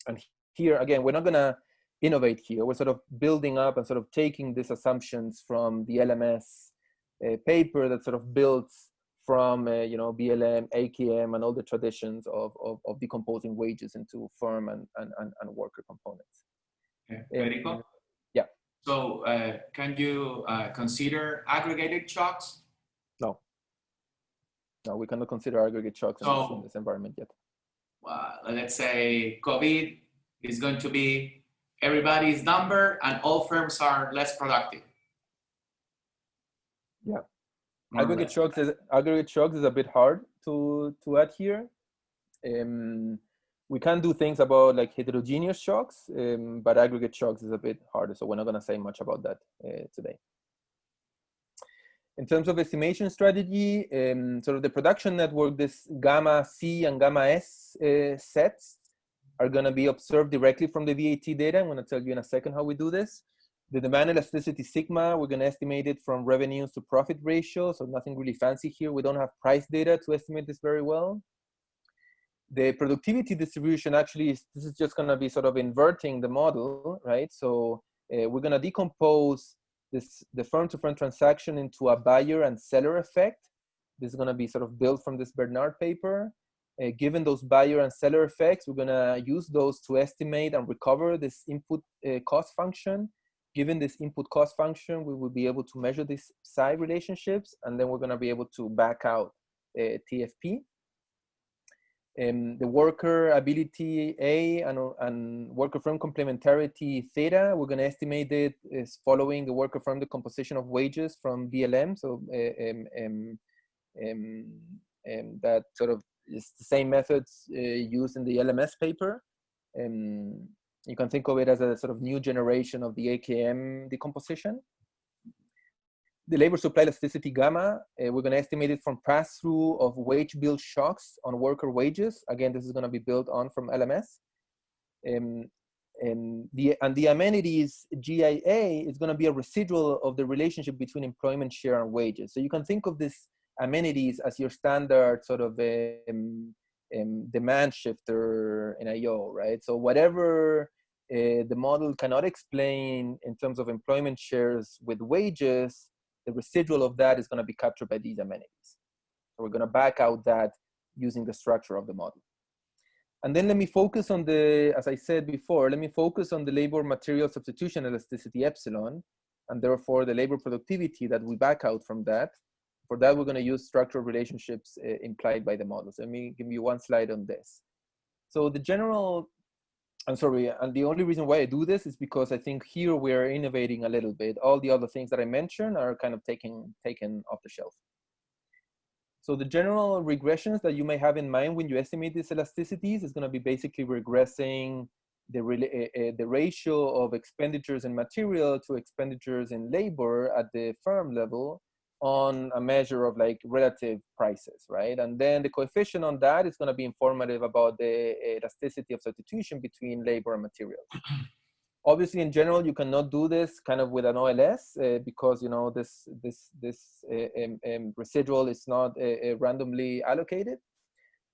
And here, again, we're not gonna innovate here. We're sort of building up and sort of taking these assumptions from the LMS paper that sort of builds from BLM, AKM, and all the traditions of decomposing wages into firm and worker components. Okay. Federico? Yeah. So can you consider aggregated shocks? No, we cannot consider aggregate shocks in this environment yet. Let's say COVID is going to be everybody's number and all firms are less productive. Yeah. More or Aggregate less. shocks is a bit hard to add here. We can do things about like heterogeneous shocks, but aggregate shocks is a bit harder. So we're not going to say much about that today. In terms of estimation strategy, sort of the production network, this gamma C and gamma S sets are going to be observed directly from the VAT data. I'm going to tell you in a second how we do this. The demand elasticity sigma, we're going to estimate it from revenues to profit ratio. So nothing really fancy here. We don't have price data to estimate this very well. The productivity distribution actually, this is just going to be sort of inverting the model, right? So we're going to decompose the firm-to-firm transaction into a buyer and seller effect. This is going to be sort of built from this Bernard paper. Given those buyer and seller effects, we're going to use those to estimate and recover this input cost function. Given this input cost function, we will be able to measure these psi relationships, and then we're going to be able to back out TFP. The worker ability A and worker firm complementarity theta, we're going to estimate it is following the worker firm decomposition of wages from BLM. So that sort of is the same methods used in the LMS paper. You can think of it as a sort of new generation of the AKM decomposition. The labor supply elasticity gamma, we're going to estimate it from pass-through of wage bill shocks on worker wages. Again, this is going to be built on from LMS. And the amenities GIA is going to be a residual of the relationship between employment share and wages. So you can think of this amenities as your standard sort of demand shifter in IO, right? So whatever the model cannot explain in terms of employment shares with wages, the residual of that is going to be captured by these amenities. So we're going to back out that using the structure of the model. And then let me focus on the, as I said before, let me focus on the labor material substitution elasticity epsilon, and therefore the labor productivity that we back out from that. For that, we're going to use structural relationships implied by the model. So let me give you one slide on this. So the general, I'm sorry, and the only reason why I do this is because I think here we're innovating a little bit. All the other things that I mentioned are kind of taken off the shelf. So the general regressions that you may have in mind when you estimate these elasticities is going to be basically regressing the ratio of expenditures in material to expenditures in labor at the firm level on a measure of like relative prices, right? And then the coefficient on that is going to be informative about the elasticity of substitution between labor and materials. Obviously, in general, you cannot do this kind of with an OLS because, you know, this residual is not randomly allocated.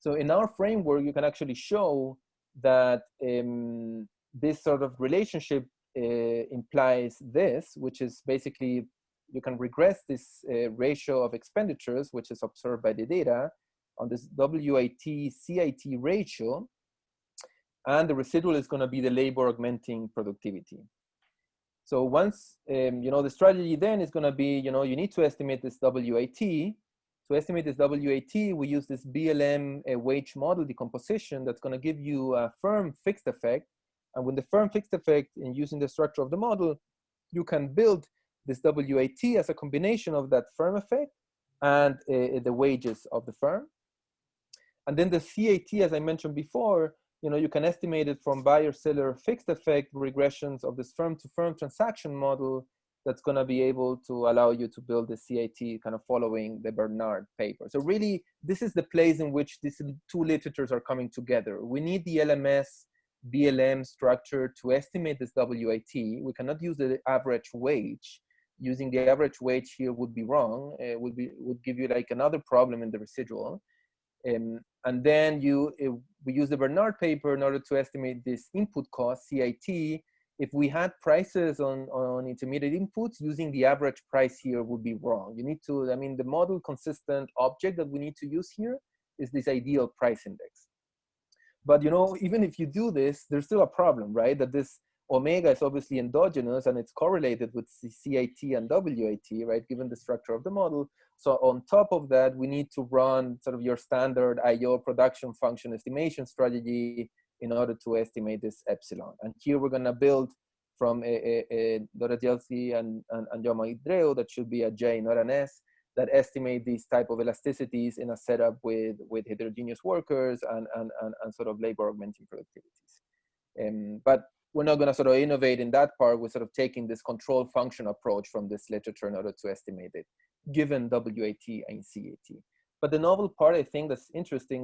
So in our framework, you can actually show that this sort of relationship implies this, which is basically you can regress this ratio of expenditures, which is observed by the data, on this WIT-CIT ratio, and the residual is going to be the labor augmenting productivity. So once, you know, the strategy then is going to be, you know, you need to estimate this WIT. To estimate this WIT, we use this BLM wage model decomposition that's going to give you a firm fixed effect. And with the firm fixed effect and using the structure of the model, you can build this WIT as a combination of that firm effect and the wages of the firm. And then the CAT, as I mentioned before, you know, you can estimate it from buyer-seller fixed effect regressions of this firm-to-firm transaction model that's going to be able to allow you to build the CAT kind of following the Bernard paper. So really, this is the place in which these two literatures are coming together. We need the LMS BLM structure to estimate this WIT. We cannot use the average wage. Using the average wage here would be wrong. It would give you like another problem in the residual. And then we use the Bernard paper in order to estimate this input cost, CIT. If we had prices on intermediate inputs, using the average price here would be wrong. You need to, I mean, the model consistent object that we need to use here is this ideal price index. But, you know, even if you do this, there's still a problem, right? That this omega is obviously endogenous and it's correlated with CIT and WIT, right? Given the structure of the model. So on top of that, we need to run sort of your standard IO production function estimation strategy in order to estimate this epsilon. And here we're going to build from a Dorodzielski and Yoma-Idreu, that should be a J, not an S, that estimate these type of elasticities in a setup with heterogeneous workers and sort of labor augmenting productivities. But we're not going to sort of innovate in that part. We're sort of taking this control function approach from this literature in order to estimate it, given WAT and CAT. But the novel part, I think, that's interesting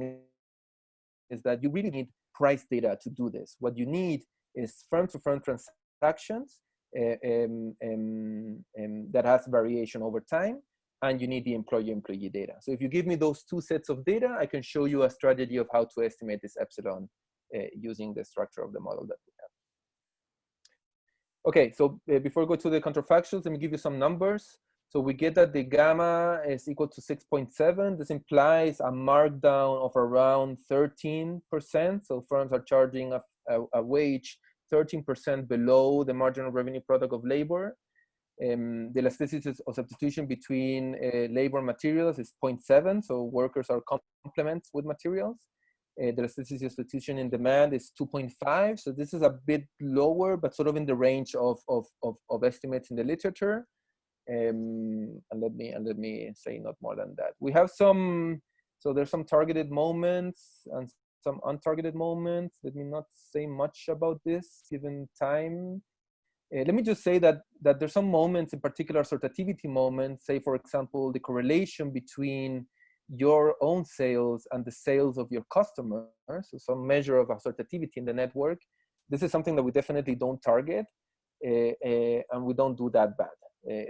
is that you really need price data to do this. What you need is firm-to-firm transactions that has variation over time, and you need the employee-employee data. So if you give me those two sets of data, I can show you a strategy of how to estimate this epsilon using the structure of the model that we have. Okay, so before we go to the counterfactuals, let me give you some numbers. So we get that the gamma is equal to 6.7. This implies a markdown of around 13%. So firms are charging a wage 13% below the marginal revenue product of labor. The elasticity of substitution between labor and materials is 0.7. So workers are complements with materials. The elasticity of substitution in demand is 2.5. So this is a bit lower, but sort of in the range of estimates in the literature. And let me say not more than that. We have some, so there's some targeted moments and some untargeted moments. Let me not say much about this given time. Let me just say that there's some moments, in particular sortativity moments, say for example, the correlation between your own sales and the sales of your customers, so some measure of assortativity in the network. This is something that we definitely don't target, and we don't do that bad,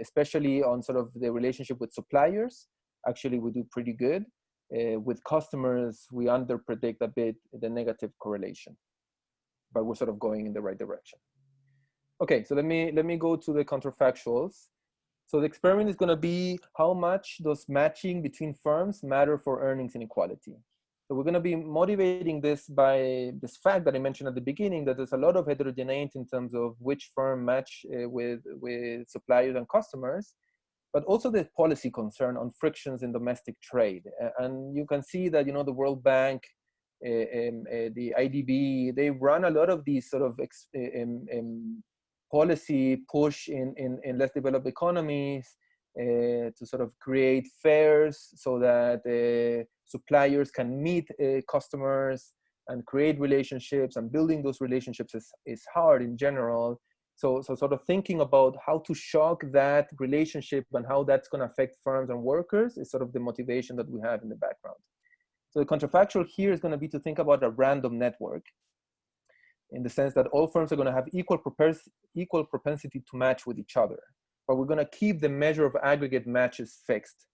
especially on sort of the relationship with suppliers. Actually, we do pretty good. With customers, we underpredict a bit the negative correlation, but we're sort of going in the right direction. Okay, so let me go to the counterfactuals. So the experiment is going to be how much does matching between firms matter for earnings inequality. So we're going to be motivating this by this fact that I mentioned at the beginning, that there's a lot of heterogeneity in terms of which firm match with suppliers and customers, but also the policy concern on frictions in domestic trade. And you can see that, you know, the World Bank, the IDB, they run a lot of these sort of policy push in less developed economies to sort of create fairs so that suppliers can meet customers and create relationships, and building those relationships is hard in general. So sort of thinking about how to shock that relationship and how that's going to affect firms and workers is sort of the motivation that we have in the background. So the counterfactual here is going to be to think about a random network, in the sense that all firms are going to have equal propensity to match with each other, but we're going to keep the measure of aggregate matches fixed.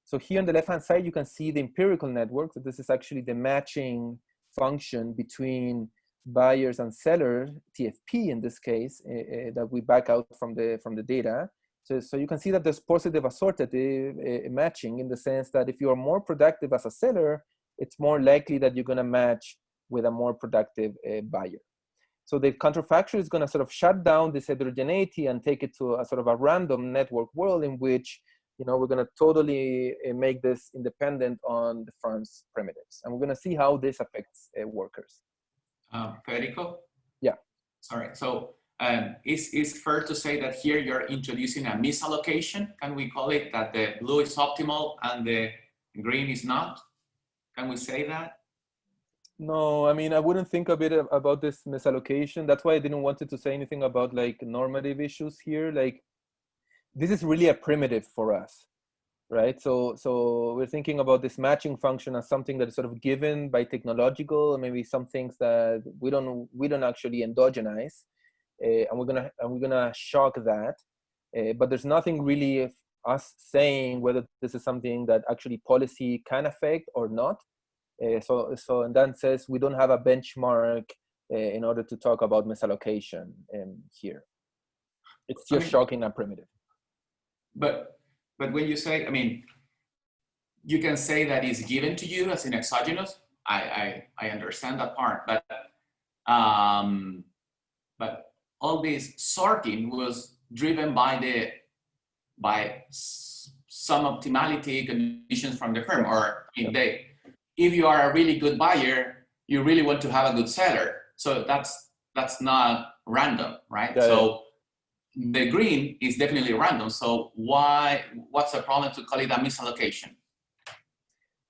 So here on the left-hand side, you can see the empirical network. So this is actually the matching function between buyers and sellers, TFP in this case, that we back out from the data. So you can see that there's positive assortative matching, in the sense that if you are more productive as a seller, it's more likely that you're going to match with a more productive buyer. So the counterfactual is going to sort of shut down this heterogeneity and take it to a sort of a random network world in which, you know, we're going to totally make this independent on the firm's primitives. And we're going to see how this affects workers. Federico? Yeah. Sorry. So it's fair to say that here you're introducing a misallocation. Can we call it that the blue is optimal and the green is not? Can we say that? No, I mean, I wouldn't think a bit about this misallocation. That's why I didn't want to say anything about like normative issues here. Like, this is really a primitive for us, right? So we're thinking about this matching function as something that is sort of given by technological, maybe some things that we don't actually endogenize, and we're gonna shock that. But there's nothing really of us saying whether this is something that actually policy can affect or not. So in that sense, we don't have a benchmark in order to talk about misallocation here. It's just shocking and primitive. But when you say, I mean, you can say that it's given to you as an exogenous. I understand that part, but all this sorting was driven by some optimality conditions from the firm, or if you are a really good buyer, you really want to have a good seller. So that's not random, right? Yeah, so the green is definitely random. So what's the problem to call it a misallocation?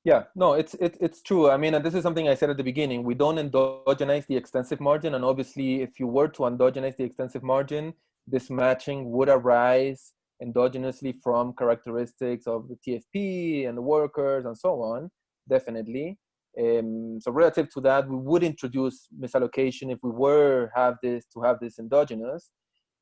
Yeah, no, it's true. I mean, and this is something I said at the beginning. We don't endogenize the extensive margin, and obviously, if you were to endogenize the extensive margin, this matching would arise endogenously from characteristics of the TFP and the workers and so on, definitely. So relative to that, we would introduce misallocation if we were to have this endogenous.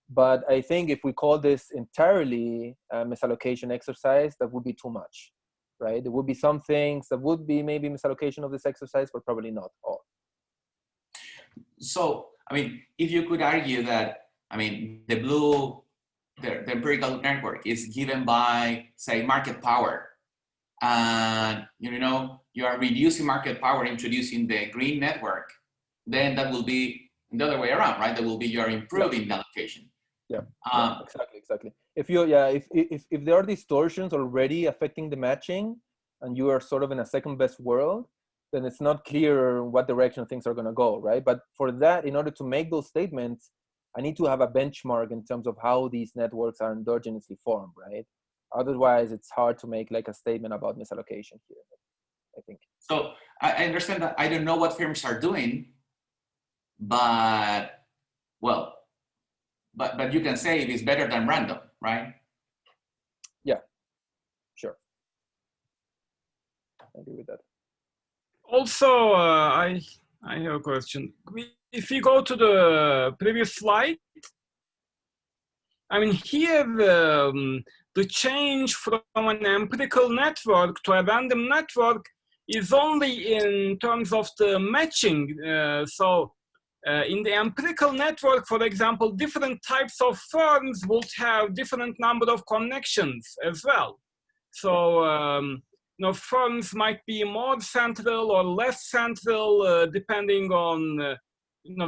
But I think if we call this entirely a misallocation exercise, that would be too much. Right? There would be some things that would be maybe misallocation of this exercise, but probably not all. So, I mean, if you could argue that, I mean, the empirical network is given by, say, market power, and you are reducing market power, introducing the green network, then that will be the other way around, right? That will be you're improving the allocation. Yeah, exactly. If there are distortions already affecting the matching, and you are sort of in a second best world, then it's not clear what direction things are going to go, right? But for that, in order to make those statements, I need to have a benchmark in terms of how these networks are endogenously formed, right? Otherwise, it's hard to make like a statement about misallocation here, I think. So I understand that I don't know what firms are doing, but well, but you can say it is better than random, right? Yeah, sure. I agree with that. Also, I have a question. If you go to the previous slide, I mean, here the change from an empirical network to a random network is only in terms of the matching. In the empirical network, for example, different types of firms would have different number of connections as well. So, firms might be more central or less central, depending on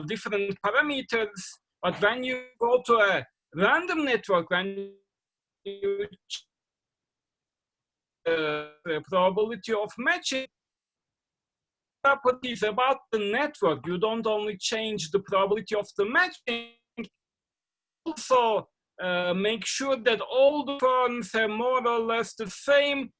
different parameters. But when you go to a random network, when you the probability of matching properties about the network, you don't only change the probability of the matching, also make sure that all the firms have more or less the same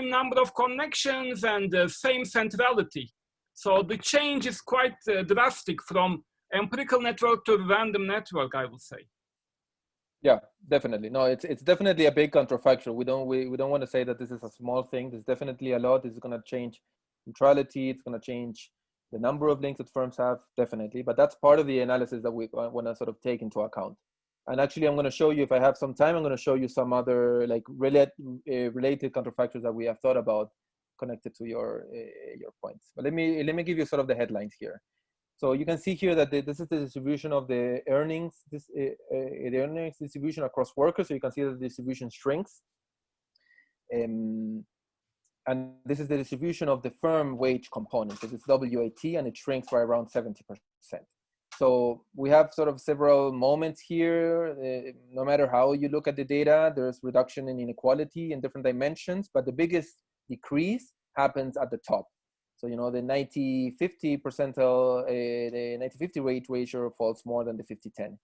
number of connections and the same centrality. So the change is quite drastic from empirical network to random network, I would say. Yeah, definitely. No, it's definitely a big counterfactual. We don't want to say that this is a small thing. There's definitely a lot. This is going to change neutrality. It's going to change the number of links that firms have, definitely. But that's part of the analysis that we want to sort of take into account. And actually, I'm going to show you, if I have some time, I'm going to show you some other like related counterfactors that we have thought about connected to your points. But let me give you sort of the headlines here. So you can see here that this is the distribution of the earnings, the earnings distribution across workers. So you can see that the distribution shrinks. And this is the distribution of the firm wage component. So it's WAT, and it shrinks by around 70%. So we have sort of several moments here. No matter how you look at the data, there's reduction in inequality in different dimensions, but the biggest decrease happens at the top. So, the 90-50 percentile, the 90-50 rate ratio falls more than the 50-10.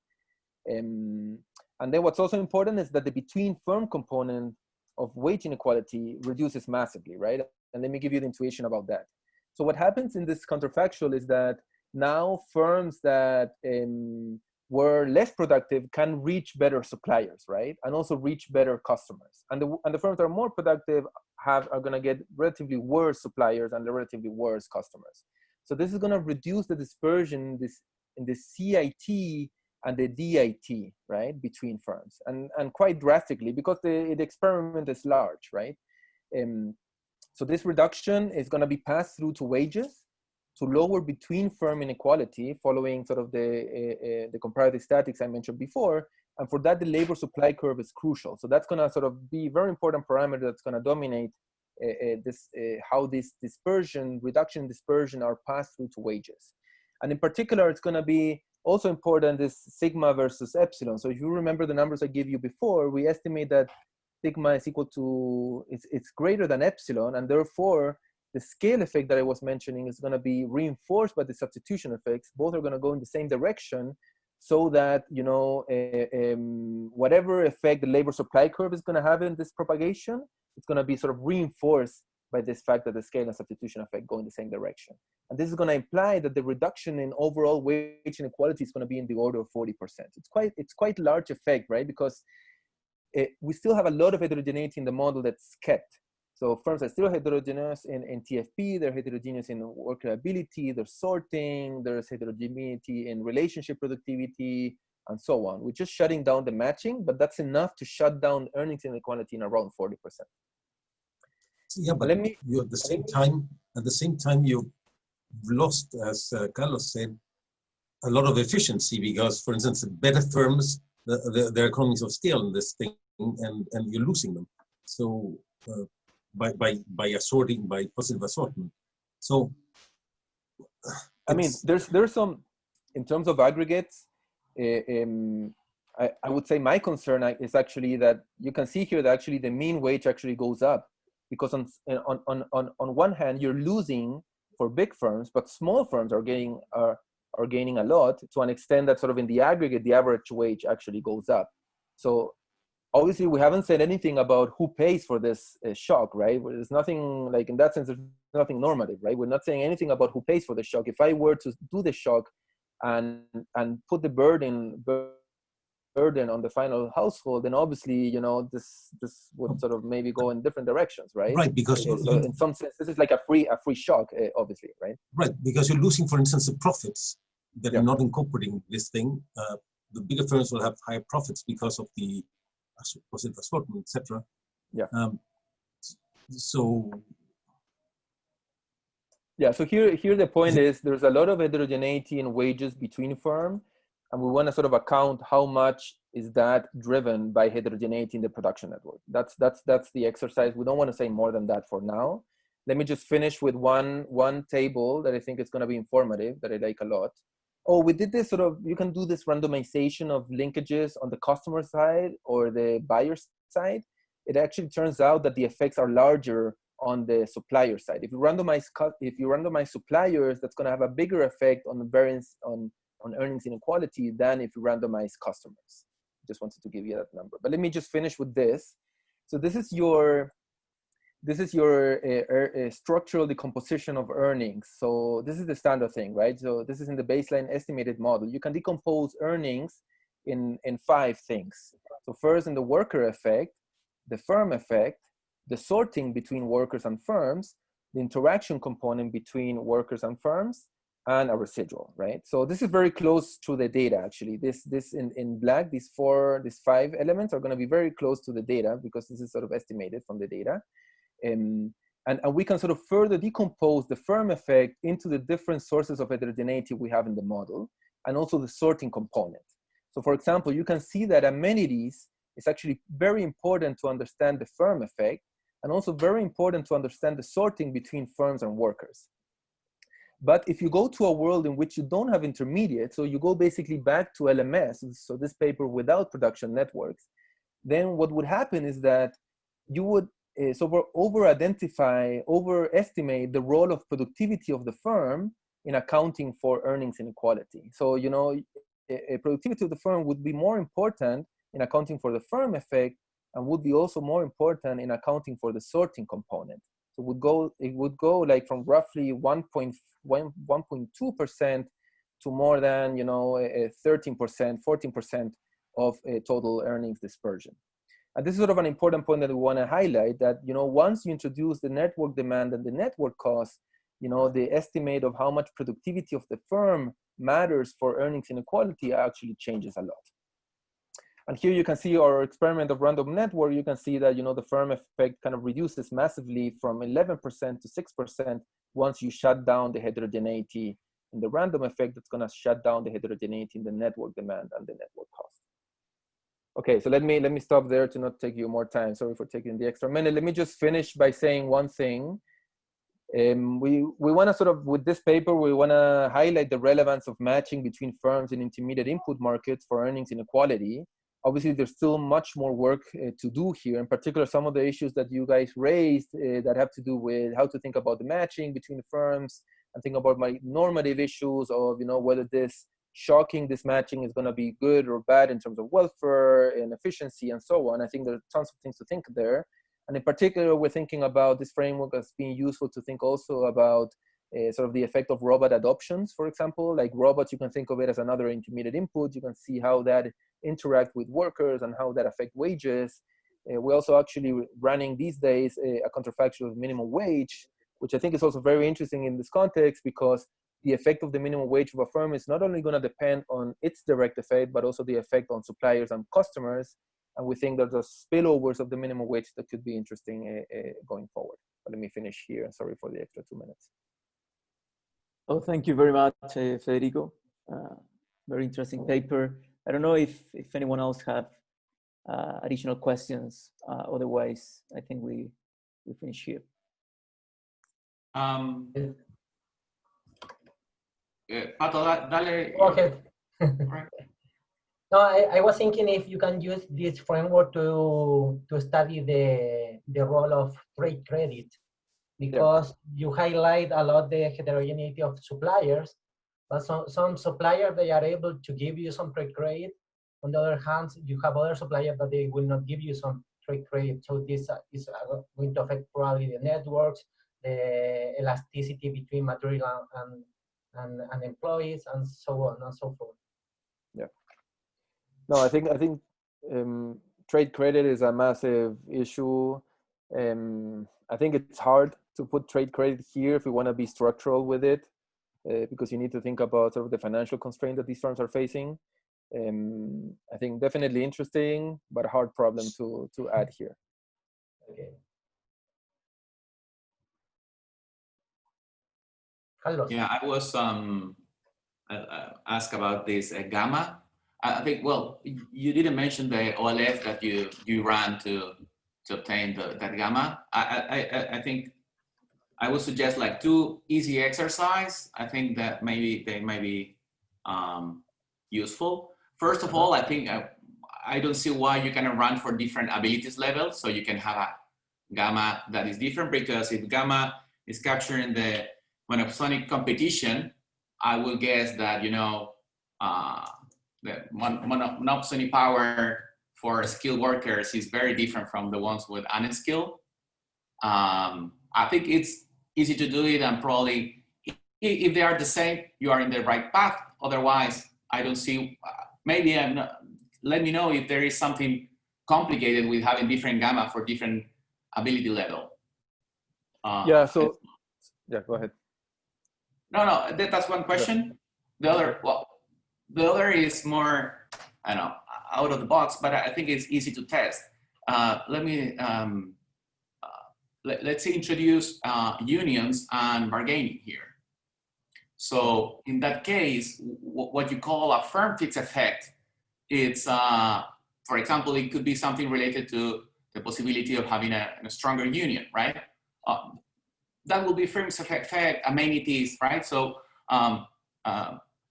And then what's also important is that the between firm component of wage inequality reduces massively, right? And let me give you the intuition about that. So what happens in this counterfactual is that now firms that were less productive can reach better suppliers, right? And also reach better customers. And the firms that are more productive are going to get relatively worse suppliers and relatively worse customers. So this is going to reduce the dispersion in the CIT and the DIT, right, between firms, and quite drastically, because the experiment is large, right? So this reduction is going to be passed through to wages, to lower between firm inequality, following sort of the comparative statics I mentioned before. And for that, the labor supply curve is crucial. So that's going to sort of be a very important parameter that's going to dominate how this reduction in dispersion are passed through to wages. And in particular, it's going to be also important is sigma versus epsilon. So if you remember the numbers I gave you before, we estimate that sigma is equal to, it's greater than epsilon, and therefore the scale effect that I was mentioning is going to be reinforced by the substitution effects. Both are going to go in the same direction, so that, you know, whatever effect the labor supply curve is going to have in this propagation, it's going to be sort of reinforced by this fact that the scale and substitution effect go in the same direction. And this is going to imply that the reduction in overall wage inequality is going to be in the order of 40%. It's quite large effect, right? Because we still have a lot of heterogeneity in the model that's kept. So firms are still heterogeneous in TFP, they're heterogeneous in worker ability, there's sorting, there's heterogeneity in relationship productivity, and so on. We're just shutting down the matching, but that's enough to shut down earnings inequality in around 40%. Yeah, but you at the same time, you've lost, as Carlos said, a lot of efficiency, because, for instance, better firms, there are economies of scale in this thing, and you're losing them. So by assorting, by positive assortment. So I mean, there's some, in terms of aggregates, I would say my concern is actually that you can see here that actually the mean wage actually goes up, because on one hand you're losing for big firms, but small firms are gaining a lot, to an extent that sort of in the aggregate the average wage actually goes up. So obviously we haven't said anything about who pays for this shock, right? There's nothing, like, in that sense, there's nothing normative, right? We're not saying anything about who pays for the shock. If I were to do the shock and put the burden on the final household, then obviously, you know, this would sort of maybe go in different directions, right? Right, because so in some sense, this is like a free shock, obviously, right? Right, because you're losing, for instance, the profits that Yeah. are not incorporating this thing. The bigger firms will have higher profits because of the positive assortment, etc. Yeah. So here the point is, there's a lot of heterogeneity in wages between firms, and we want to sort of account how much is that driven by heterogeneity in the production network. That's the exercise. We don't want to say more than that for now. Let me just finish with one table that I think is going to be informative, that I like a lot. Oh, we did this sort of, you can do this randomization of linkages on the customer side or the buyer side. It actually turns out that the effects are larger on the supplier side. If you randomize suppliers, that's going to have a bigger effect on the variance on earnings inequality than if you randomize customers. Just wanted to give you that number. But let me just finish with this. So this is your structural decomposition of earnings. So this is the standard thing, right? So this is in the baseline estimated model. You can decompose earnings in 5 things. So first, in the worker effect, the firm effect, the sorting between workers and firms, the interaction component between workers and firms, and a residual, right? So this is very close to the data, actually. This in black, these 5 elements are going to be very close to the data, because this is sort of estimated from the data. And we can sort of further decompose the firm effect into the different sources of heterogeneity we have in the model, and also the sorting component. So for example, you can see that amenities is actually very important to understand the firm effect, and also very important to understand the sorting between firms and workers. But if you go to a world in which you don't have intermediate, so you go basically back to LMS, so this paper without production networks, then what would happen is that you would overestimate the role of productivity of the firm in accounting for earnings inequality. So, you know, productivity of the firm would be more important in accounting for the firm effect, and would be also more important in accounting for the sorting component. So it would go like from roughly 1.2% to more than, you know, 13%, 14% of total earnings dispersion. And this is sort of an important point that we want to highlight, that, you know, once you introduce the network demand and the network cost, you know, the estimate of how much productivity of the firm matters for earnings inequality actually changes a lot. And here you can see our experiment of random network. You can see that, you know, the firm effect kind of reduces massively from 11% to 6% once you shut down the heterogeneity in the random effect. That's going to shut down the heterogeneity in the network demand and the network cost. Okay, so let me stop there to not take you more time. Sorry for taking the extra minute. Let me just finish by saying one thing. We want to sort of, with this paper, we want to highlight the relevance of matching between firms in intermediate input markets for earnings inequality. obviously there's still much more work to do here. In particular, some of the issues that you guys raised that have to do with how to think about the matching between the firms and think about my normative issues of, you know, whether this matching is going to be good or bad in terms of welfare and efficiency and so on. I think there's tons of things to think there. And in particular, we're thinking about this framework as being useful to think also about sort of the effect of robot adoptions, for example. Like robots, you can think of it as another intermediate input. You can see how that interact with workers and how that affect wages. We're also actually running these days a counterfactual of minimum wage, which I think is also very interesting in this context, because the effect of the minimum wage of a firm is not only going to depend on its direct effect, but also the effect on suppliers and customers. And we think that there's spillovers of the minimum wage that could be interesting going forward. But let me finish here. Sorry for the extra 2 minutes. Oh, thank you very much, Federico. Very interesting paper. I don't know if anyone else have additional questions. Otherwise, I think we finish here. Pato, dale. Go ahead. No, I was thinking if you can use this framework to study the role of trade credit, because you highlight a lot the heterogeneity of suppliers, but some suppliers, they are able to give you some trade credit. On the other hand, you have other suppliers that they will not give you some trade credit. So this is going to affect probably the networks, the elasticity between material and employees, and so on and so forth. Yeah. No, I think trade credit is a massive issue. I think it's hard to put trade credit here if we want to be structural with it, because you need to think about sort of the financial constraint that these firms are facing. I think definitely interesting, but a hard problem to add here. Okay. Carlos. Yeah, I was asked about this gamma. I think, well, you didn't mention the OLF that you ran to obtain that gamma. I think I would suggest like 2 easy exercise. I think that maybe they might be useful. First of all, I think I don't see why you cannot run for different abilities levels. So you can have a gamma that is different, because if gamma is capturing the monopsonic competition, I will guess that, you know, the monopsony power for skilled workers is very different from the ones with unskilled. I think it's easy to do it, and probably if they are the same, you are in the right path. Otherwise, I don't see, maybe I'm not, let me know if there is something complicated with having different gamma for different ability level. Yeah, so, yeah, go ahead. No, that's one question. The other, well, the other is more, I don't know, out of the box, but I think it's easy to test. Let's introduce unions and bargaining here. So in that case, what you call a firm fixed effect, it's, for example, it could be something related to the possibility of having a stronger union, right? That will be firm fixed effect, amenities, right? So,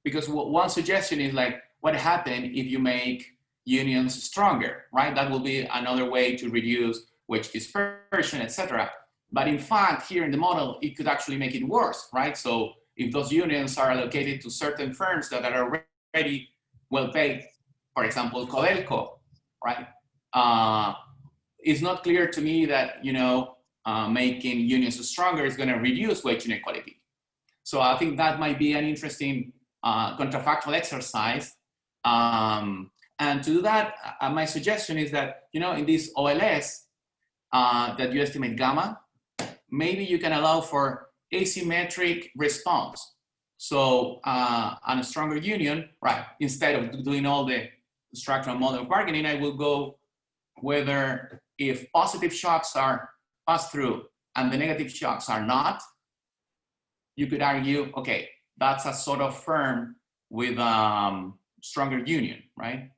because one suggestion is like, what happens if you make unions stronger, right? That will be another way to reduce wage dispersion, etc. But in fact, here in the model, it could actually make it worse, right? So if those unions are allocated to certain firms that are already well paid, for example, Codelco, right? It's not clear to me that, you know, making unions stronger is going to reduce wage inequality. So I think that might be an interesting counterfactual exercise. And to do that, my suggestion is that, you know, in this OLS that you estimate gamma, maybe you can allow for asymmetric response. So on a stronger union, right, instead of doing all the structural model of bargaining, I will go whether if positive shocks are passed through and the negative shocks are not, you could argue, okay, that's a sort of firm with stronger union, right?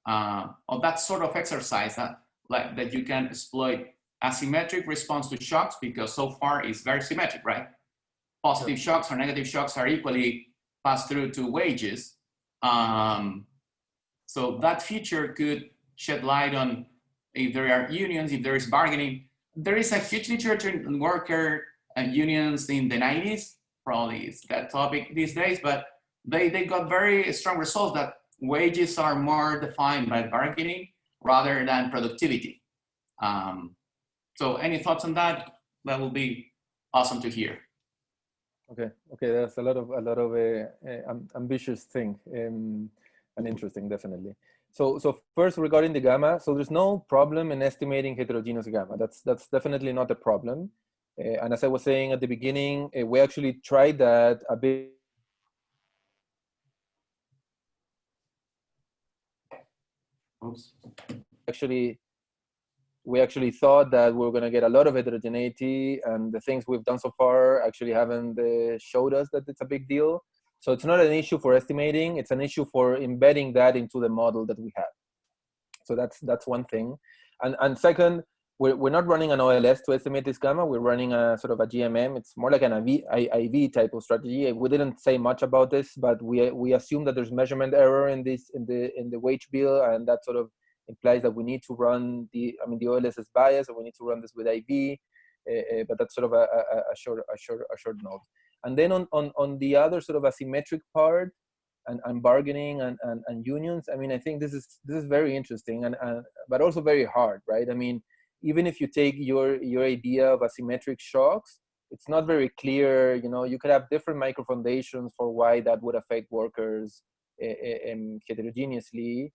Or that sort of exercise that you can exploit asymmetric response to shocks, because so far it's very symmetric, right? Positive shocks or negative shocks are equally passed through to wages. So that feature could shed light on if there are unions, if there is bargaining. There is a huge literature in worker unions in the 90s, probably it's that topic these days, but they got very strong results that wages are more defined by bargaining rather than productivity. So any thoughts on that? That will be awesome to hear. Okay, that's a lot of ambitious thing and interesting, definitely. So first regarding the gamma, so there's no problem in estimating heterogeneous gamma. That's definitely not a problem. And as I was saying at the beginning, we actually tried that a bit. Oops. We actually thought that we were going to get a lot of heterogeneity, and the things we've done so far actually haven't showed us that it's a big deal. So it's not an issue for estimating, it's an issue for embedding that into the model that we have. So that's one thing. And second, we're not running an OLS to estimate this gamma, we're running a sort of a GMM. It's more like an IV type of strategy. We didn't say much about this, but we assume that there's measurement error in the wage bill, and that sort of implies that we need to run the OLS is biased, and we need to run this with IV, but that's sort of a short note. And then on the other sort of asymmetric part, and bargaining and unions, I mean, I think this is very interesting and but also very hard, right? I mean, even if you take your idea of asymmetric shocks, it's not very clear. You know, you could have different microfoundations for why that would affect workers heterogeneously,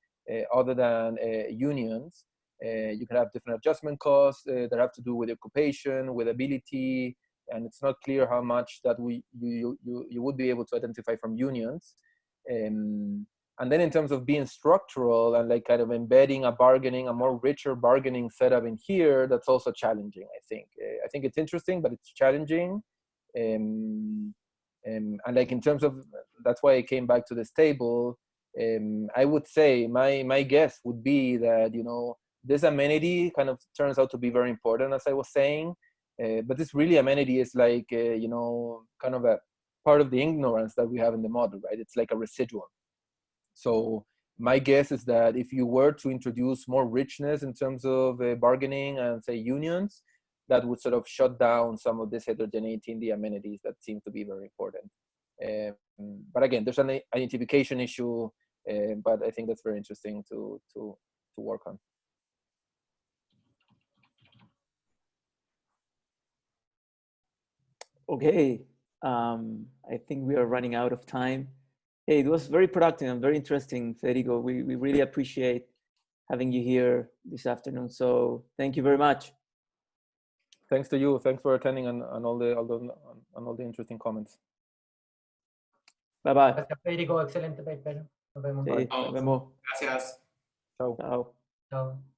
other than unions. You can have different adjustment costs that have to do with occupation, with ability, and it's not clear how much that you would be able to identify from unions. And then in terms of being structural and like kind of embedding a more richer bargaining setup in here, that's also challenging, I think. I think it's interesting, but it's challenging. And like in terms of, that's why I came back to this table. I would say my guess would be that, you know, this amenity kind of turns out to be very important, as I was saying. But this really amenity is like, you know, kind of a part of the ignorance that we have in the model, right? It's like a residual. So my guess is that if you were to introduce more richness in terms of bargaining and say unions, that would sort of shut down some of this heterogeneity in the amenities that seem to be very important. But again, there's an identification issue, but I think that's very interesting to work on. Okay, I think we are running out of time. Hey, it was very productive and very interesting, Federico. We really appreciate having you here this afternoon. So thank you very much. Thanks to you. Thanks for attending and all the interesting comments. Bye bye. Gracias, Federico. Excelente paper. Nos vemos. Sí, nos vemos. Gracias. Ciao. Chao. Chao.